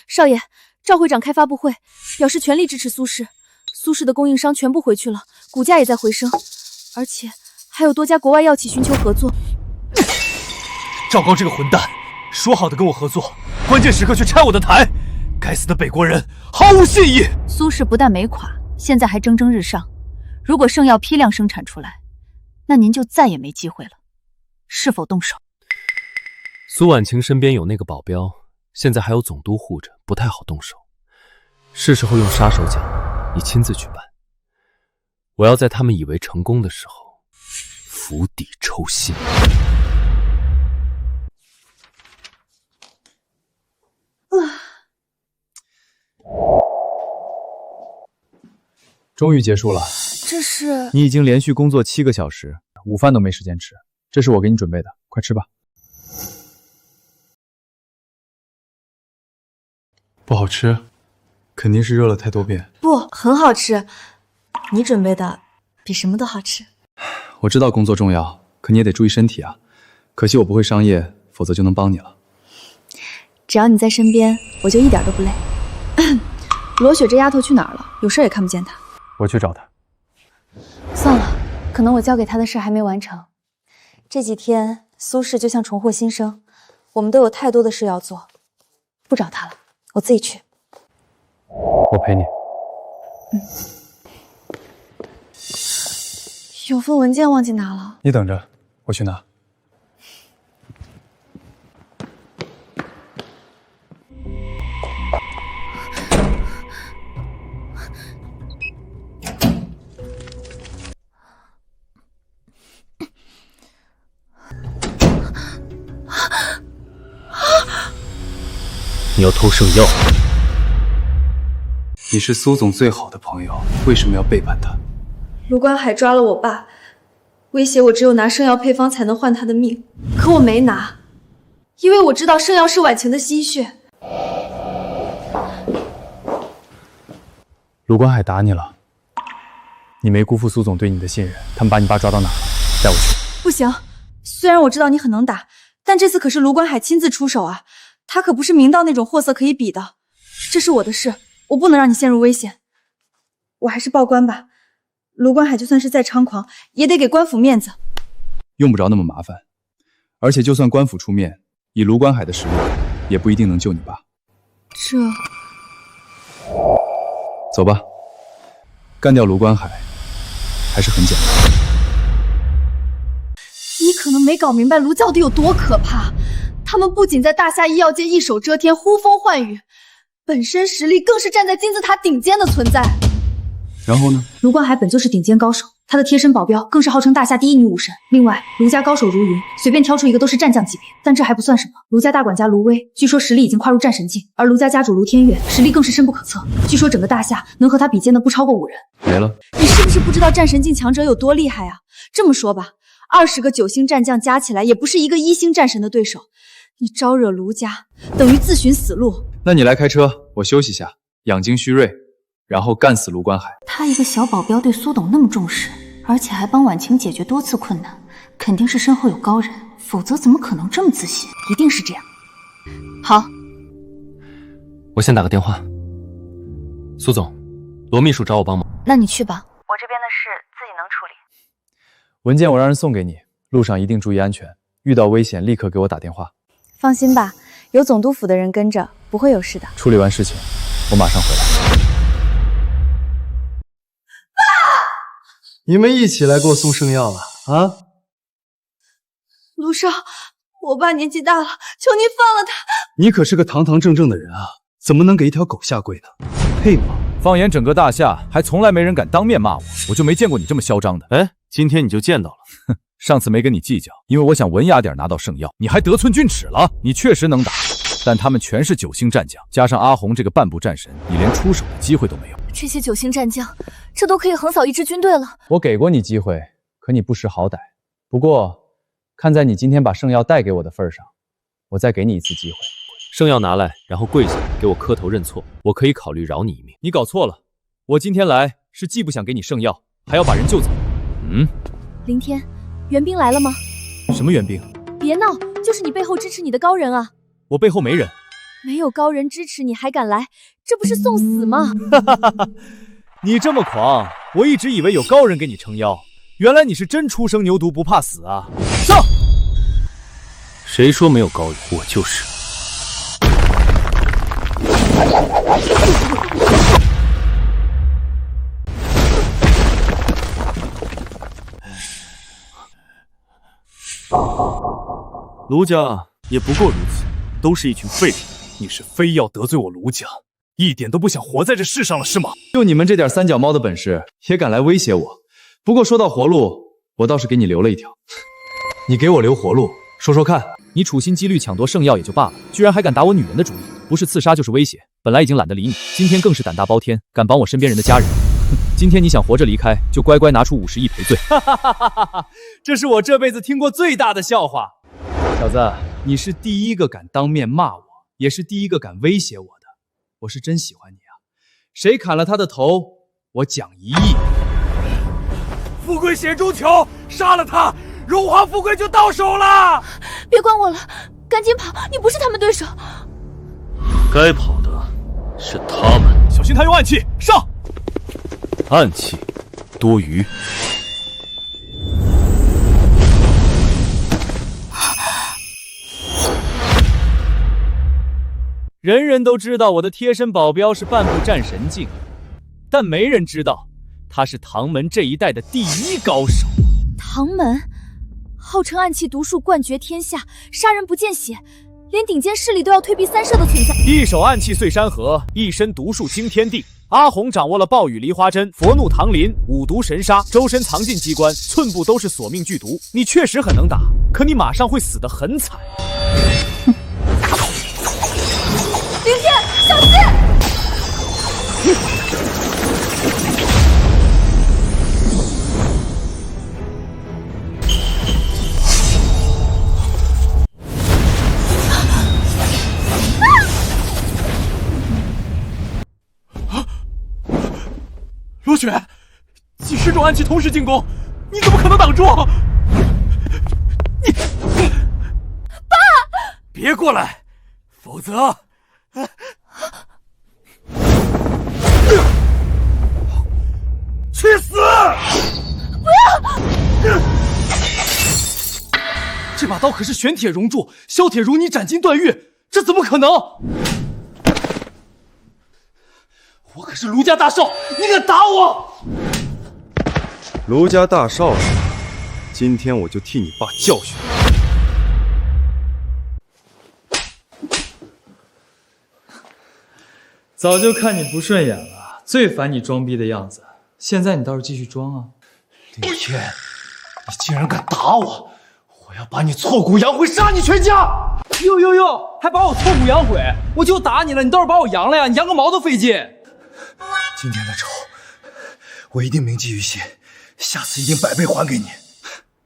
Speaker 7: 少爷，赵会长开发布会，表示全力支持苏氏。苏氏的供应商全部回去了，股价也在回升，而且还有多家国外药企寻求合作。
Speaker 3: 赵高这个混蛋，说好的跟我合作，关键时刻却拆我的台，该死的北国人毫无信义。
Speaker 7: 苏氏不但没垮，现在还蒸蒸日上。如果圣药批量生产出来，那您就再也没机会了。是否动手？
Speaker 5: 苏婉晴身边有那个保镖，现在还有总督护着，不太好动手。是时候用杀手锏，你亲自去办。我要在他们以为成功的时候，釜底抽薪。
Speaker 6: 终于结束了。
Speaker 7: 这是
Speaker 6: 你已经连续工作7个小时，午饭都没时间吃。这是我给你准备的，快吃吧。不好吃，肯定是热了太多遍。
Speaker 9: 不，很好吃。你准备的比什么都好吃。
Speaker 6: 我知道工作重要，可你也得注意身体啊。可惜我不会商业，否则就能帮你了。
Speaker 9: 只要你在身边，我就一点都不累。罗雪这丫头去哪儿了？有事也看不见她。
Speaker 6: 我去找她。
Speaker 9: 算了，可能我交给她的事还没完成。这几天苏氏就像重获新生，我们都有太多的事要做，不找她了，我自己去。
Speaker 6: 我陪你。
Speaker 9: 有份文件忘记拿了。
Speaker 10: 你等着，我去拿。
Speaker 5: 你要偷圣药？
Speaker 10: 你是苏总最好的朋友，为什么要背叛他？
Speaker 9: 卢关海抓了我爸，威胁我只有拿圣药配方才能换他的命，可我没拿，因为我知道圣药是婉晴的心血。
Speaker 10: 卢关海打你了，你没辜负苏总对你的信任，他们把你爸抓到哪了？带我去。
Speaker 9: 不行，虽然我知道你很能打，但这次可是卢关海亲自出手啊，他可不是明道那种货色可以比的。这是我的事，我不能让你陷入危险。我还是报官吧，卢关海就算是再猖狂，也得给官府面子。
Speaker 10: 用不着那么麻烦，而且就算官府出面，以卢关海的实力，也不一定能救你爸。
Speaker 9: 这……
Speaker 10: 走吧，干掉卢关海还是很简单。
Speaker 9: 你可能没搞明白卢教底有多可怕，他们不仅在大夏医药界一手遮天，呼风唤雨，本身实力更是站在金字塔顶尖的存在。
Speaker 10: 然后呢？
Speaker 9: 卢关海本就是顶尖高手，他的贴身保镖更是号称大夏第一女武神。另外，卢家高手如云，随便挑出一个都是战将级别。但这还不算什么，卢家大管家卢威，据说实力已经跨入战神境，而卢家家主卢天月实力更是深不可测。据说整个大夏能和他比肩的不超过5人。
Speaker 10: 没了。
Speaker 9: 你是不是不知道战神境强者有多厉害啊？这么说吧，20个9星战将加起来也不是一个1星战神的对手。你招惹卢家，等于自寻死路。
Speaker 10: 那你来开车，我休息下，养精蓄锐，然后干死卢关海。
Speaker 11: 他一个小保镖对苏董那么重视，而且还帮婉晴解决多次困难，肯定是身后有高人，否则怎么可能这么自信？
Speaker 9: 一定是这样。好，
Speaker 5: 我先打个电话。苏总，罗秘书找我帮忙。
Speaker 7: 那你去吧，
Speaker 11: 我这边的事自己能处理。
Speaker 10: 文件我让人送给你，路上一定注意安全，遇到危险立刻给我打电话。
Speaker 9: 放心吧，有总督府的人跟着，不会有事的。
Speaker 10: 处理完事情，我马上回来。
Speaker 8: 你们一起来给我送圣药了啊？
Speaker 9: 卢少，我爸年纪大了，求您放了他。
Speaker 10: 你可是个堂堂正正的人啊，怎么能给一条狗下跪呢？配吗？
Speaker 6: 放眼整个大夏，还从来没人敢当面骂我，我就没见过你这么嚣张的。
Speaker 5: 哎，今天你就见到了。
Speaker 6: 哼，上次没跟你计较，因为我想文雅点拿到圣药，你还得寸进尺了。你确实能打，但他们全是9星战将，加上阿红这个半步战神，你连出手的机会都没有。
Speaker 7: 这些9星战将，这都可以横扫一支军队了。
Speaker 10: 我给过你机会，可你不识好歹。不过，看在你今天把圣药带给我的份上，我再给你一次机会。
Speaker 5: 圣药拿来，然后跪下给我磕头认错，我可以考虑饶你一命。
Speaker 6: 你搞错了，我今天来是既不想给你圣药，还要把人救走。
Speaker 7: 林天，援兵来了吗？
Speaker 6: 什么援兵？
Speaker 7: 别闹，就是你背后支持你的高人啊。
Speaker 6: 我背后没人。
Speaker 7: 没有高人支持你还敢来，这不是送死吗？
Speaker 6: 你这么狂，我一直以为有高人给你撑腰，原来你是真初生牛犊不怕死啊！上！
Speaker 5: 谁说没有高人？我就是。
Speaker 12: 卢家也不过如此，都是一群废物。你是非要得罪我卢家，一点都不想活在这世上了是吗？
Speaker 10: 就你们这点三脚猫的本事，也敢来威胁我？不过说到活路，我倒是给你留了一条。你给我留活路，说说看。
Speaker 6: 你处心积虑抢夺圣药也就罢了，居然还敢打我女人的主意，不是刺杀就是威胁。本来已经懒得理你，今天更是胆大包天，敢绑我身边人的家人。哼，今天你想活着离开，就乖乖拿出50亿赔罪。
Speaker 10: 这是我这辈子听过最大的笑话。小子，你是第一个敢当面骂我，也是第一个敢威胁我的。我是真喜欢你啊！谁砍了他的头，我奖1亿。
Speaker 20: 富贵险中求，杀了他，荣华富贵就到手了。
Speaker 7: 别管我了，赶紧跑！你不是他们对手。
Speaker 5: 该跑的是他们。
Speaker 6: 小心他用暗器，上！
Speaker 5: 暗器，多余。
Speaker 6: 人人都知道我的贴身保镖是半步战神境，
Speaker 3: 但没人知道他是唐门这一代的第一高手。
Speaker 7: 唐门，号称暗器毒术冠绝天下，杀人不见血，连顶尖势力都要退避三舍的存在。
Speaker 3: 一手暗器碎山河，一身毒术惊天地。阿红掌握了暴雨梨花针、佛怒唐林、五毒神杀，周身藏进机关，寸步都是索命剧毒。你确实很能打，可你马上会死得很惨。
Speaker 7: 凌天，小心！
Speaker 22: 罗雪，几十种暗器同时进攻，你怎么可能挡住？你，
Speaker 7: 爸，
Speaker 22: 别过来，否则，去死！
Speaker 8: 不要！这把刀可是玄铁熔铸，削铁如泥，斩金断玉，这怎么可能？我可是卢家大少，你敢打我？
Speaker 1: 卢家大少，今天我就替你爸教训
Speaker 8: 你。早就看你不顺眼了，最烦你装逼的样子。现在你倒是继续装啊！林天，你竟然敢打我！我要把你挫骨扬灰，杀你全家！哟，还把我挫骨扬灰？我就打你了，你倒是把我扬了呀！你扬个毛都费劲。今天的仇，我一定铭记于心，下次一定100倍还给你。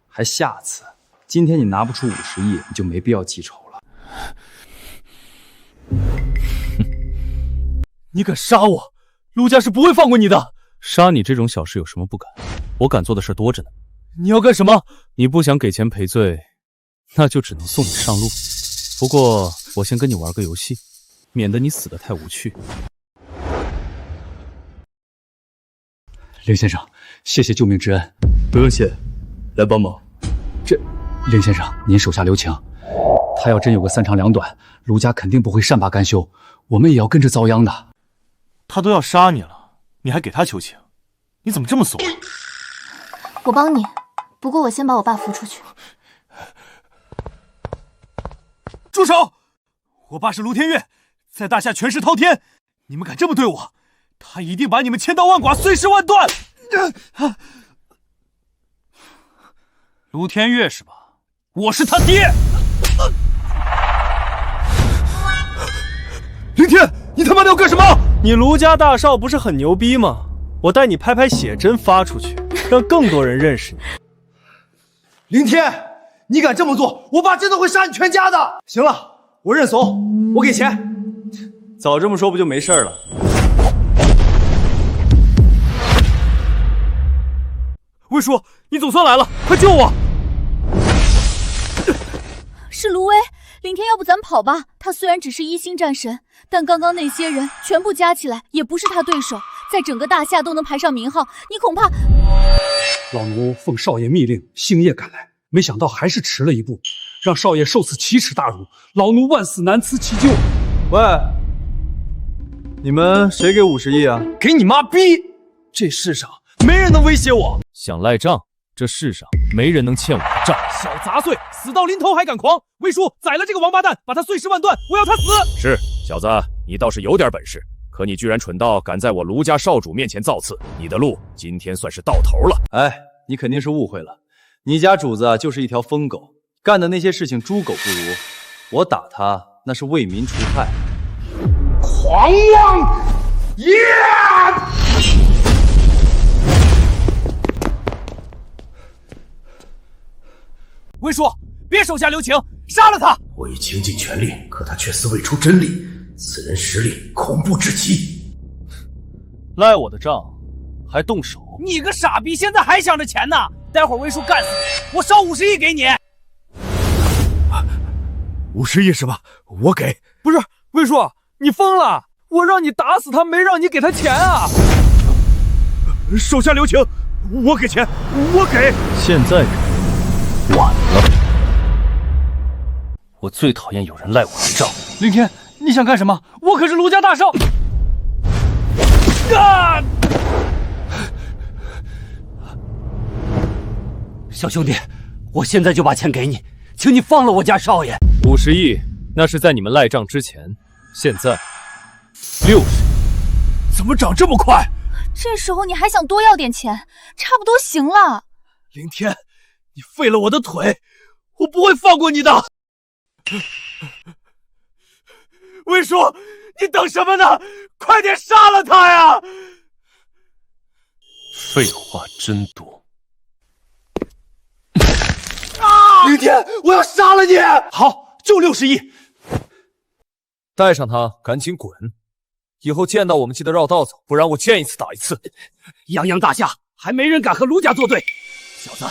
Speaker 8: 还下次？今天你拿不出50亿，你就没必要记仇了。
Speaker 3: 你敢杀我，陆家是不会放过你的。杀你这种小事有什么不敢？我敢做的事多着呢。你要干什么？你不想给钱赔罪，那就只能送你上路。不过我先跟你玩个游戏，免得你死得太无趣。
Speaker 8: 凌先生，谢谢救命之恩。不用谢，来帮忙。凌先生，您手下留情。他要真有个3长2短，卢家肯定不会善罢甘休，我们也要跟着遭殃的。
Speaker 22: 他都要杀你了，你还给他求情，你怎么这么怂？
Speaker 11: 我帮你，不过我先把我爸扶出去。
Speaker 22: 住手！我爸是卢天岳，在大夏权势滔天，你们敢这么对我？他一定把你们千刀万剐，碎尸万段。卢天岳是吧？我是他爹。
Speaker 12: 凌天，你他妈的要干什么？你卢家大少不是很牛逼吗？我带你拍拍写真发出去，让更多人认识你。
Speaker 8: 凌天，你敢这么做，我爸真的会杀你全家的。行了，我认怂，我给钱。
Speaker 10: 早这么说不就没事了？
Speaker 22: 魏叔，你总算来了，快救我！
Speaker 7: 是卢威，凌天，要不咱们跑吧？他虽然只是1星战神，但刚刚那些人全部加起来也不是他对手，在整个大夏都能排上名号，你恐怕……
Speaker 12: 老奴奉少爷密令，星夜赶来，没想到还是迟了一步，让少爷受此奇耻大辱，老奴万死难辞其咎。
Speaker 10: 喂，你们谁给50亿啊？
Speaker 8: 给你妈逼！这世上没人能威胁我。
Speaker 3: 想赖账？这世上没人能欠我的账。小杂碎，死到临头还敢狂！魏叔，宰了这个王八蛋，把他碎尸万段，我要他死！是，小子，你倒是有点本事，可你居然蠢到敢在我卢家少主面前造次，你的路今天算是到头了。
Speaker 10: 哎，你肯定是误会了，你家主子就是一条疯狗，干的那些事情猪狗不如。我打他那是为民除害。
Speaker 12: 狂妄！耶！
Speaker 3: 魏叔，别手下留情，杀了他！
Speaker 13: 我已倾尽全力，可他却似未出真力，此人实力恐怖至极。
Speaker 22: 赖我的账，还动手？
Speaker 3: 你个傻逼，现在还想着钱呢？待会儿魏叔干死你，我烧50亿给你。
Speaker 1: 50亿是吧？我给。
Speaker 22: 不是，魏叔，你疯了！我让你打死他，没让你给他钱啊！
Speaker 1: 手下留情，我给钱，我给。
Speaker 22: 现在晚了，我最讨厌有人赖我的账。
Speaker 8: 凌天，你想干什么？我可是卢家大少。
Speaker 14: 小兄弟，我现在就把钱给你，请你放了我家少爷。
Speaker 6: 50亿，那是在你们赖账之前，现在60亿，
Speaker 22: 怎么涨这么快？
Speaker 9: 这时候你还想多要点钱，差不多行了。
Speaker 22: 凌天，你废了我的腿，我不会放过你的。魏叔，你等什么呢？快点杀了他呀！
Speaker 5: 废话真多。
Speaker 22: 凌天，我要杀了你！好，就60亿。
Speaker 6: 带上他，赶紧滚！以后见到我们记得绕道走，不然我见一次打一次。
Speaker 20: 泱泱大夏，还没人敢和卢家作对。小子，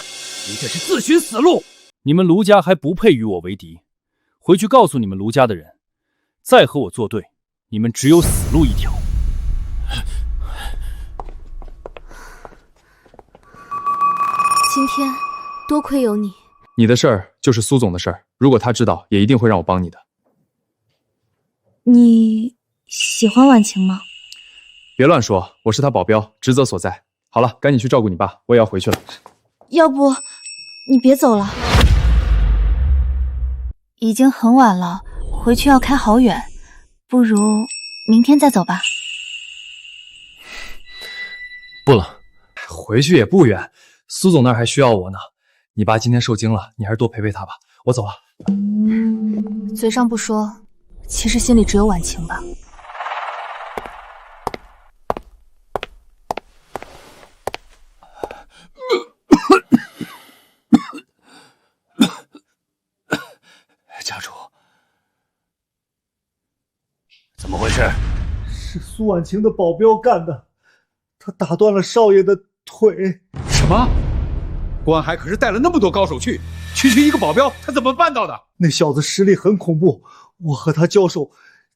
Speaker 20: 你这是自寻死路！
Speaker 6: 你们卢家还不配与我为敌，回去告诉你们卢家的人，再和我作对，你们只有死路一条。
Speaker 7: 今天多亏有你。
Speaker 6: 你的事儿就是苏总的事儿，如果他知道，也一定会让我帮你的。
Speaker 11: 你喜欢婉晴吗？
Speaker 6: 别乱说，我是他保镖，职责所在。好了，赶紧去照顾你爸，我也要回去了。
Speaker 11: 要不你别走了，已经很晚了，回去要开好远，不如明天再走吧。
Speaker 5: 不了，
Speaker 6: 回去也不远，苏总那儿还需要我呢。你爸今天受惊了，你还是多陪陪他吧。我走了。
Speaker 7: 嘴上不说，其实心里只有婉晴吧。
Speaker 22: 家主，
Speaker 20: 怎么回事？
Speaker 10: 是苏婉晴的保镖干的，他打断了少爷的腿。
Speaker 12: 什么？关海可是带了那么多高手去，区区一个保镖，他怎么办到的？
Speaker 10: 那小子实力很恐怖，我和他交手，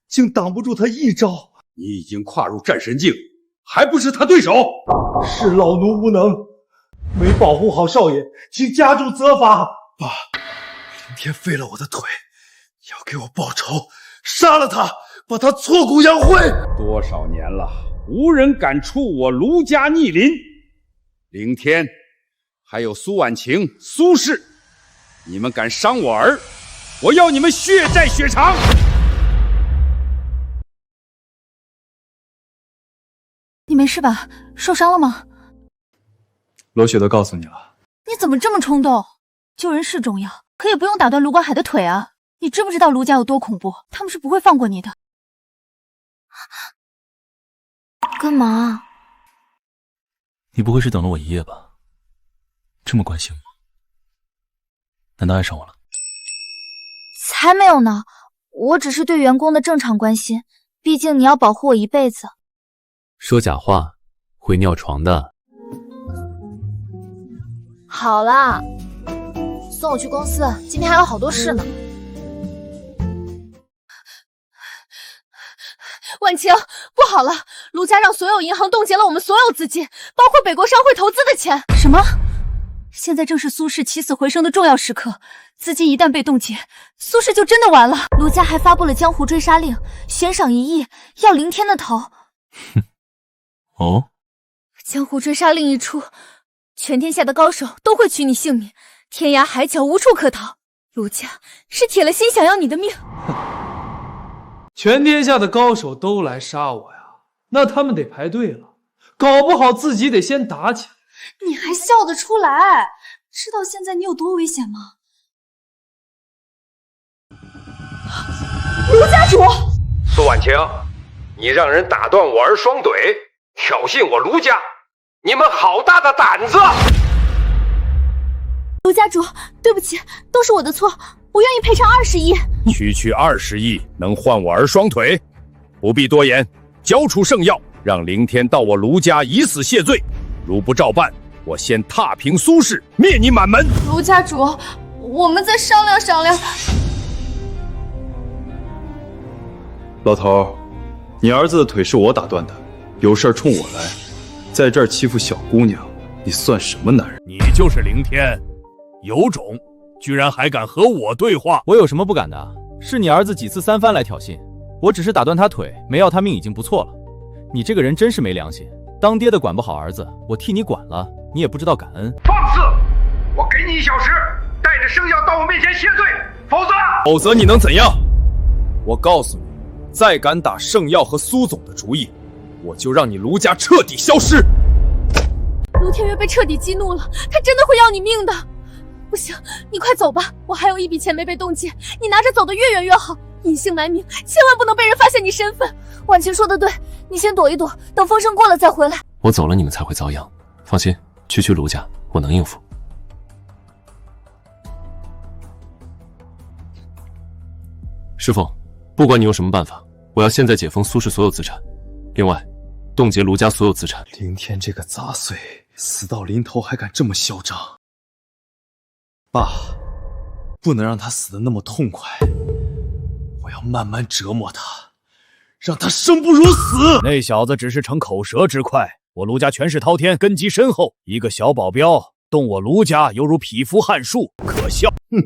Speaker 10: 竟挡不住他一招。
Speaker 12: 你已经跨入战神境，还不是他对手？
Speaker 10: 是老奴无能，没保护好少爷，请家主责罚。爸，凌天废了我的腿，要给我报仇，杀了他，把他挫骨扬灰。
Speaker 2: 多少年了，无人敢触我卢家逆鳞。凌天，还有苏婉晴、苏氏，你们敢伤我儿，我要你们血债血偿！
Speaker 9: 你没事吧？受伤了吗？
Speaker 6: 罗雪都告诉你了。
Speaker 9: 你怎么这么冲动？救人是重要，可也不用打断卢关海的腿啊！你知不知道卢家有多恐怖？他们是不会放过你的。
Speaker 11: 干嘛？
Speaker 14: 你不会是等了我一夜吧？这么关心我，难道爱上我了？
Speaker 7: 才没有呢，我只是对员工的正常关心，毕竟你要保护我一辈子。
Speaker 5: 说假话会尿床的。
Speaker 7: 好啦，送我去公司，今天还有好多事呢。
Speaker 9: 婉晴，不好了，卢家让所有银行冻结了我们所有资金，包括北国商会投资的钱。什么？现在正是苏氏起死回生的重要时刻，资金一旦被冻结，苏氏就真的完了。
Speaker 7: 卢家还发布了江湖追杀令，悬赏1亿，要凌天的头。
Speaker 14: 哦，
Speaker 9: 江湖追杀令一出，全天下的高手都会取你性命，天涯海角无处可逃。卢家是铁了心想要你的命。
Speaker 8: 全天下的高手都来杀我呀，那他们得排队了，搞不好自己得先打起来。
Speaker 9: 你还笑得出来？知道现在你有多危险吗？卢家主，
Speaker 13: 苏婉晴，你让人打断我儿双腿，挑衅我卢家，你们好大的胆子！
Speaker 9: 卢家主，对不起，都是我的错，我愿意赔偿20亿。
Speaker 1: 区区20亿能换我儿双腿？不必多言，交出圣药，让凌天到我卢家以死谢罪。如不照办，我先踏平苏氏，灭你满门。
Speaker 9: 卢家主，我们再商量商量。
Speaker 10: 老头，你儿子的腿是我打断的，有事冲我来，在这儿欺负小姑娘，你算什么男人？
Speaker 3: 你就是凌天，有种，居然还敢和我对话！
Speaker 6: 我有什么不敢的？是你儿子几次三番来挑衅，我只是打断他腿，没要他命已经不错了。你这个人真是没良心，当爹的管不好儿子，我替你管了，你也不知道感恩。
Speaker 13: 放肆！我给你1小时，带着圣药到我面前谢罪，否则
Speaker 3: 你能怎样？我告诉你，再敢打圣耀和苏总的主意，我就让你卢家彻底消失。
Speaker 9: 卢天月被彻底激怒了，他真的会要你命的。不行，你快走吧，我还有一笔钱没被冻结，你拿着走得越远越好，隐姓埋名，千万不能被人发现你身份。婉晴说的对，你先躲一躲，等风声过了再回来。
Speaker 5: 我走了，你们才会遭殃。放心，区卢家我能应付。师傅，不管你用什么办法，我要现在解封苏氏所有资产，另外冻结卢家所有资产。
Speaker 10: 凌天这个杂碎，死到临头还敢这么嚣张！爸，不能让他死得那么痛快，我要慢慢折磨他，让他生不如死。
Speaker 3: 那小子只是逞口舌之快，我卢家权势滔天，根基深厚，一个小保镖动我卢家犹如匹夫撼树，可笑。
Speaker 17: 哼，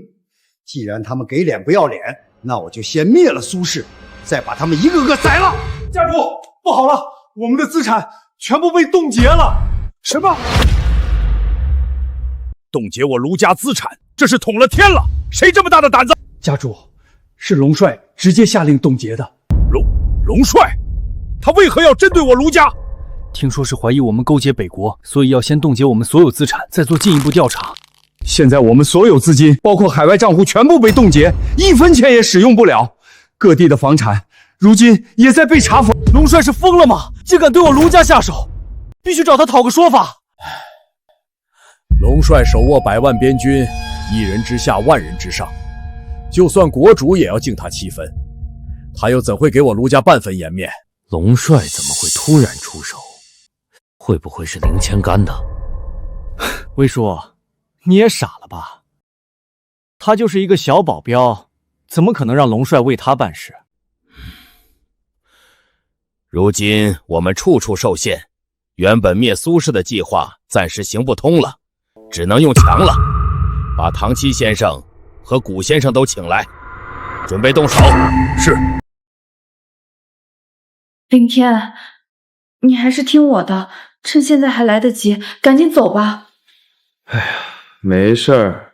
Speaker 17: 既然他们给脸不要脸，那我就先灭了苏氏，再把他们一个个宰了。
Speaker 22: 家主，不好了，我们的资产全部被冻结了。
Speaker 12: 什么？
Speaker 3: 冻结我卢家资产，这是捅了天了！谁这么大的胆子？
Speaker 12: 家主，是龙帅直接下令冻结的。
Speaker 3: 龙帅，他为何要针对我卢家？
Speaker 6: 听说是怀疑我们勾结北国，所以要先冻结我们所有资产，再做进一步调查。
Speaker 12: 现在我们所有资金，包括海外账户，全部被冻结，1分钱也使用不了。各地的房产，如今也在被查封。
Speaker 22: 龙帅是疯了吗？竟敢对我卢家下手，必须找他讨个说法。
Speaker 3: 龙帅手握100万边军，1人之下万人之上，就算国主也要敬他7分，他又怎会给我卢家半分颜面？
Speaker 20: 龙帅怎么会突然出手？会不会是林千干呢？
Speaker 8: 魏叔，你也傻了吧？他就是一个小保镖，怎么可能让龙帅为他办事？
Speaker 21: 如今我们处处受限，原本灭苏氏的计划暂时行不通了，只能用强了。把唐七先生和古先生都请来，准备动手。
Speaker 3: 是。
Speaker 19: 林天，你还是听我的，趁现在还来得及，赶紧走吧。
Speaker 15: 哎呀，没事儿，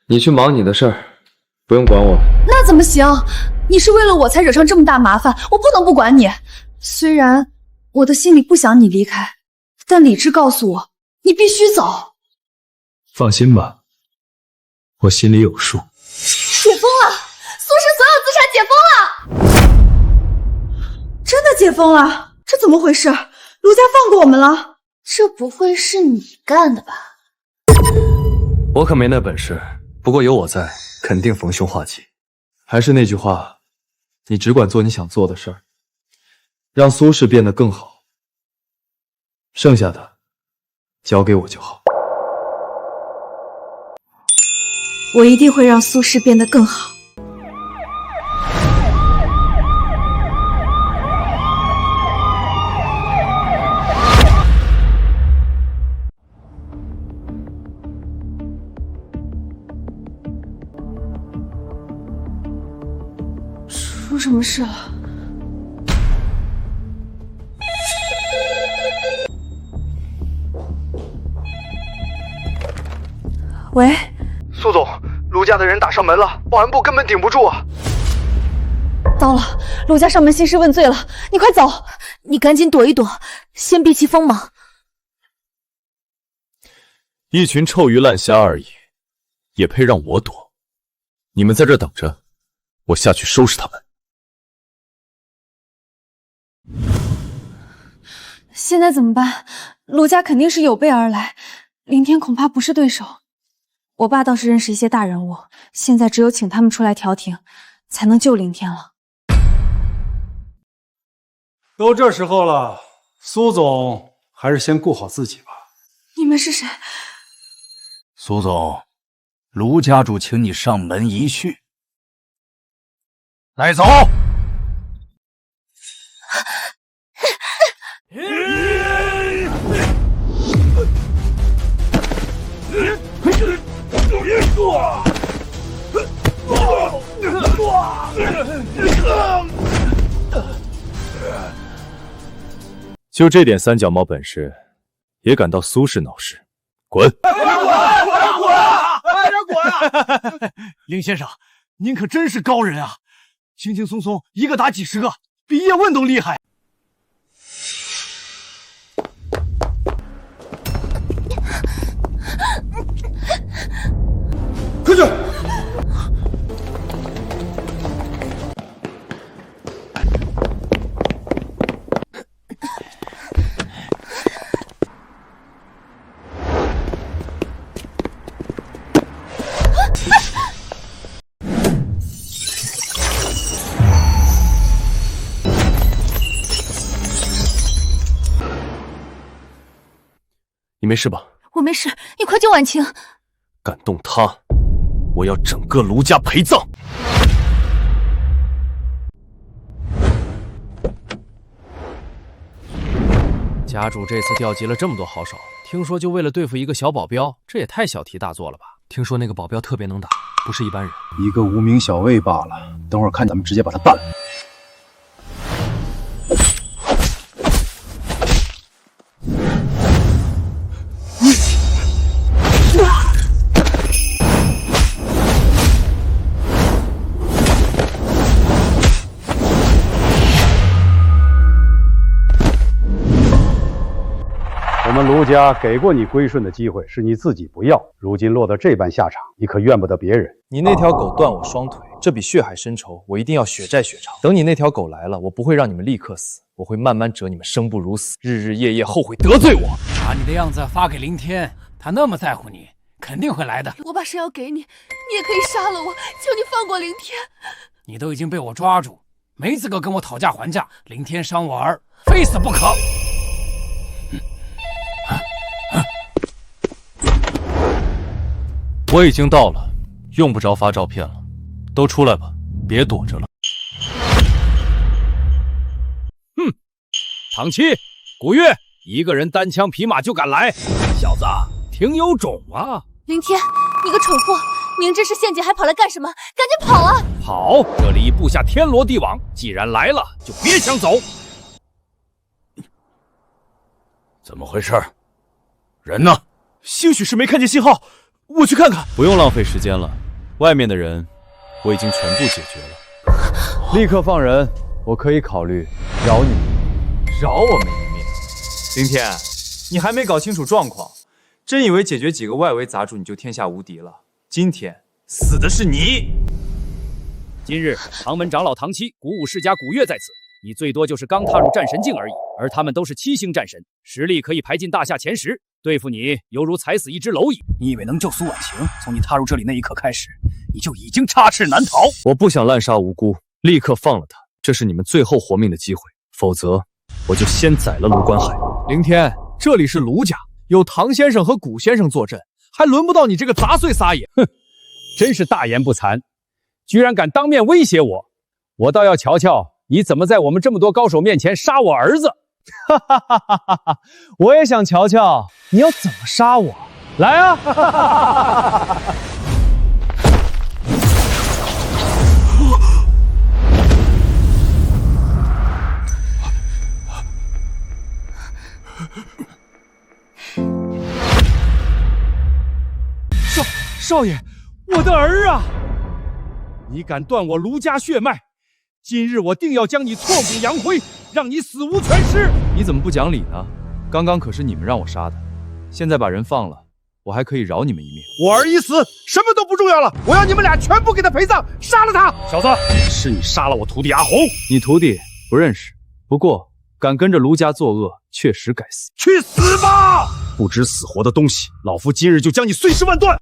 Speaker 15: 你去忙你的事儿，不用管我。
Speaker 9: 那怎么行？你是为了我才惹上这么大麻烦，我不能不管你。虽然我的心里不想你离开，但理智告诉我，你必须走。
Speaker 10: 放心吧，我心里有数。
Speaker 9: 解封了，苏氏所有资产解封了，真的解封了？这怎么回事？卢家放过我们了？这不会是你干的吧？
Speaker 10: 我可没那本事，不过有我在，肯定逢凶化吉。还是那句话，你只管做你想做的事儿，让苏氏变得更好，剩下的交给我就好。
Speaker 9: 我一定会让苏氏变得更好。出什么事了？喂，
Speaker 18: 苏总，卢家的人打上门了，保安部根本顶不住啊！
Speaker 9: 糟了，卢家上门兴师问罪了，你快走！你赶紧躲一躲，先避其锋芒。
Speaker 5: 一群臭鱼烂虾而已，也配让我躲？你们在这等着，我下去收拾他们。
Speaker 9: 现在怎么办？卢家肯定是有备而来，林天恐怕不是对手。我爸倒是认识一些大人物，现在只有请他们出来调停，才能救林天了。
Speaker 10: 都这时候了，苏总还是先顾好自己吧。
Speaker 9: 你们是谁？
Speaker 23: 苏总，卢家主请你上门一叙。来，走。
Speaker 10: 就这点三脚猫本事，也敢到苏氏闹事？滚！
Speaker 22: 快点滚！林先生，您可真是高人啊！轻轻松松一个打几十个，比叶问都厉害。快去！
Speaker 5: 你没事吧？
Speaker 11: 我没事，你快救婉晴！
Speaker 5: 敢动她，我要整个卢家陪葬！
Speaker 6: 家主这次调集了这么多好手，听说就为了对付一个小保镖，这也太小题大做了吧？听说那个保镖特别能打，不是一般人。
Speaker 2: 一个无名小卫罢了，等会儿看咱们直接把他办了。我们卢家给过你归顺的机会，是你自己不要，如今落得这般下场，你可怨不得别人。
Speaker 8: 你那条狗断我双腿，这笔血海深仇，我一定要血债血偿。等你那条狗来了，我不会让你们立刻死，我会慢慢折你们生不如死，日日夜夜后悔得罪我。
Speaker 20: 把你的样子发给林天，他那么在乎你，肯定会来的。
Speaker 9: 我把圣药给你，你也可以杀了我，求你放过林天。
Speaker 20: 你都已经被我抓住，没资格跟我讨价还价。林天伤我儿，非死不可。
Speaker 5: 我已经到了，用不着发照片了，都出来吧，别躲着了。
Speaker 3: 哼，唐七、古月，一个人单枪匹马就敢来，小子挺有种啊！
Speaker 9: 林天，你个蠢货，明知是陷阱还跑来干什么？赶紧跑啊！
Speaker 3: 跑！这里布下天罗地网，既然来了，就别想走。
Speaker 21: 怎么回事？人呢？
Speaker 8: 兴许是没看见信号。我去看看。
Speaker 5: 不用浪费时间了，外面的人我已经全部解决了。
Speaker 10: 立刻放人，我可以考虑饶你们一命。
Speaker 8: 饶我们一命？林天，你还没搞清楚状况，真以为解决几个外围杂主你就天下无敌了？今天死的是你！
Speaker 3: 今日唐门长老唐七、古武世家古月在此，你最多就是刚踏入战神境而已，而他们都是7星战神，实力可以排进大夏前10。对付你犹如踩死一只蝼蚁。
Speaker 20: 你以为能救苏婉晴？从你踏入这里那一刻开始，你就已经插翅难逃。
Speaker 5: 我不想滥杀无辜，立刻放了他，这是你们最后活命的机会，否则我就先宰了卢关海。
Speaker 6: 凌天，这里是卢家，有唐先生和古先生坐镇，还轮不到你这个杂碎撒野。
Speaker 3: 哼，真是大言不惭，居然敢当面威胁我，我倒要瞧瞧你怎么在我们这么多高手面前杀我儿子。
Speaker 8: 哈哈哈哈哈哈！我也想瞧瞧你要怎么杀我，来啊！哈哈哈哈哈！
Speaker 3: 少爷，我的儿啊！你敢断我卢家血脉，今日我定要将你挫骨扬灰，让你死无全尸！
Speaker 6: 你怎么不讲理呢？刚刚可是你们让我杀的，现在把人放了，我还可以饶你们一命。
Speaker 12: 我儿已死，什么都不重要了，我要你们俩全部给他陪葬，杀了他！
Speaker 3: 小子，是你杀了我徒弟阿红。
Speaker 6: 你徒弟不认识，不过敢跟着卢家作恶，确实该死。
Speaker 12: 去死吧！
Speaker 1: 不知死活的东西，老夫今日就将你碎尸万段！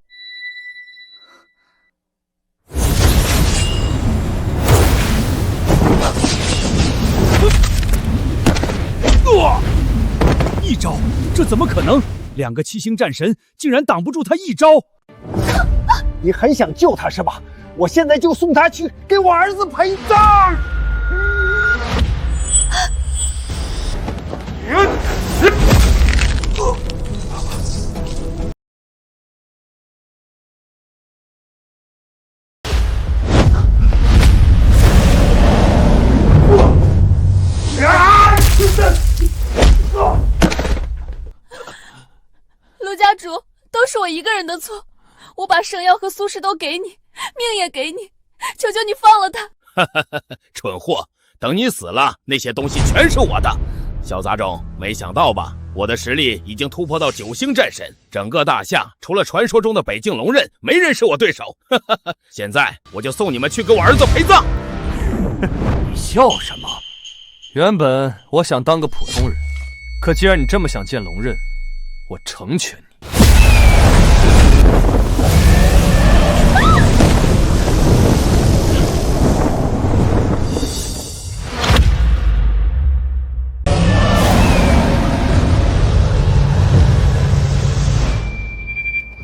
Speaker 3: 一招，这怎么可能？2个7星战神竟然挡不住他一招！
Speaker 12: 你很想救他是吧？我现在就送他去给我儿子陪葬！
Speaker 9: 都是我一个人的错。我把圣药和苏氏都给你，命也给你，求求你放了他。
Speaker 21: 蠢货，等你死了，那些东西全是我的。小杂种，没想到吧？我的实力已经突破到9星战神，整个大夏除了传说中的北境龙刃，没人是我对手。现在我就送你们去给我儿子陪葬。
Speaker 22: 你笑什么？原本我想当个普通人，可既然你这么想见龙刃，我成全你。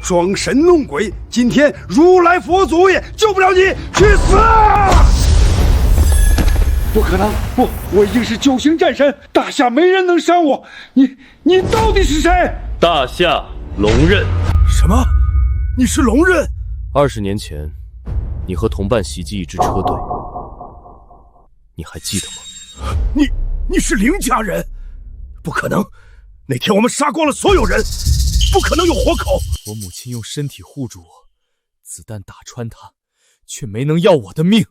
Speaker 12: 装神弄鬼，今天如来佛祖也救不了你，去死！不可能，不，我已经是9星战神，大夏没人能伤我。你到底是谁？
Speaker 22: 大夏龙刃。
Speaker 12: 什么？你是龙刃
Speaker 22: ？20年前，你和同伴袭击一支车队，你还记得吗？
Speaker 12: 你是凌家人？不可能，那天我们杀光了所有人。不可能有活口！
Speaker 6: 我母亲用身体护住我，子弹打穿她，却没能要我的命。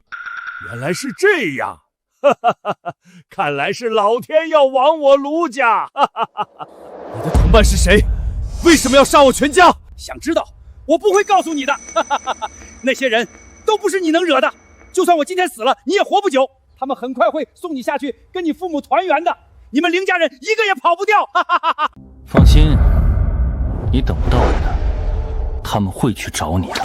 Speaker 12: 原来是这样，看来是老天要亡我卢家。
Speaker 6: 你的同伴是谁？为什么要杀我全家？
Speaker 3: 想知道，我不会告诉你的。那些人都不是你能惹的，就算我今天死了，你也活不久。他们很快会送你下去，跟你父母团圆的。你们凌家人一个也跑不掉。
Speaker 14: 放心。你等不到我的，他们会去找你的。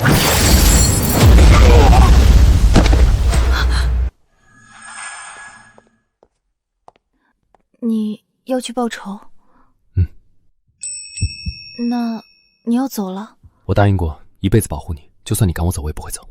Speaker 11: 你要去报仇？那你要走了？
Speaker 4: 我答应过一辈子保护你，就算你赶我走，我也不会走。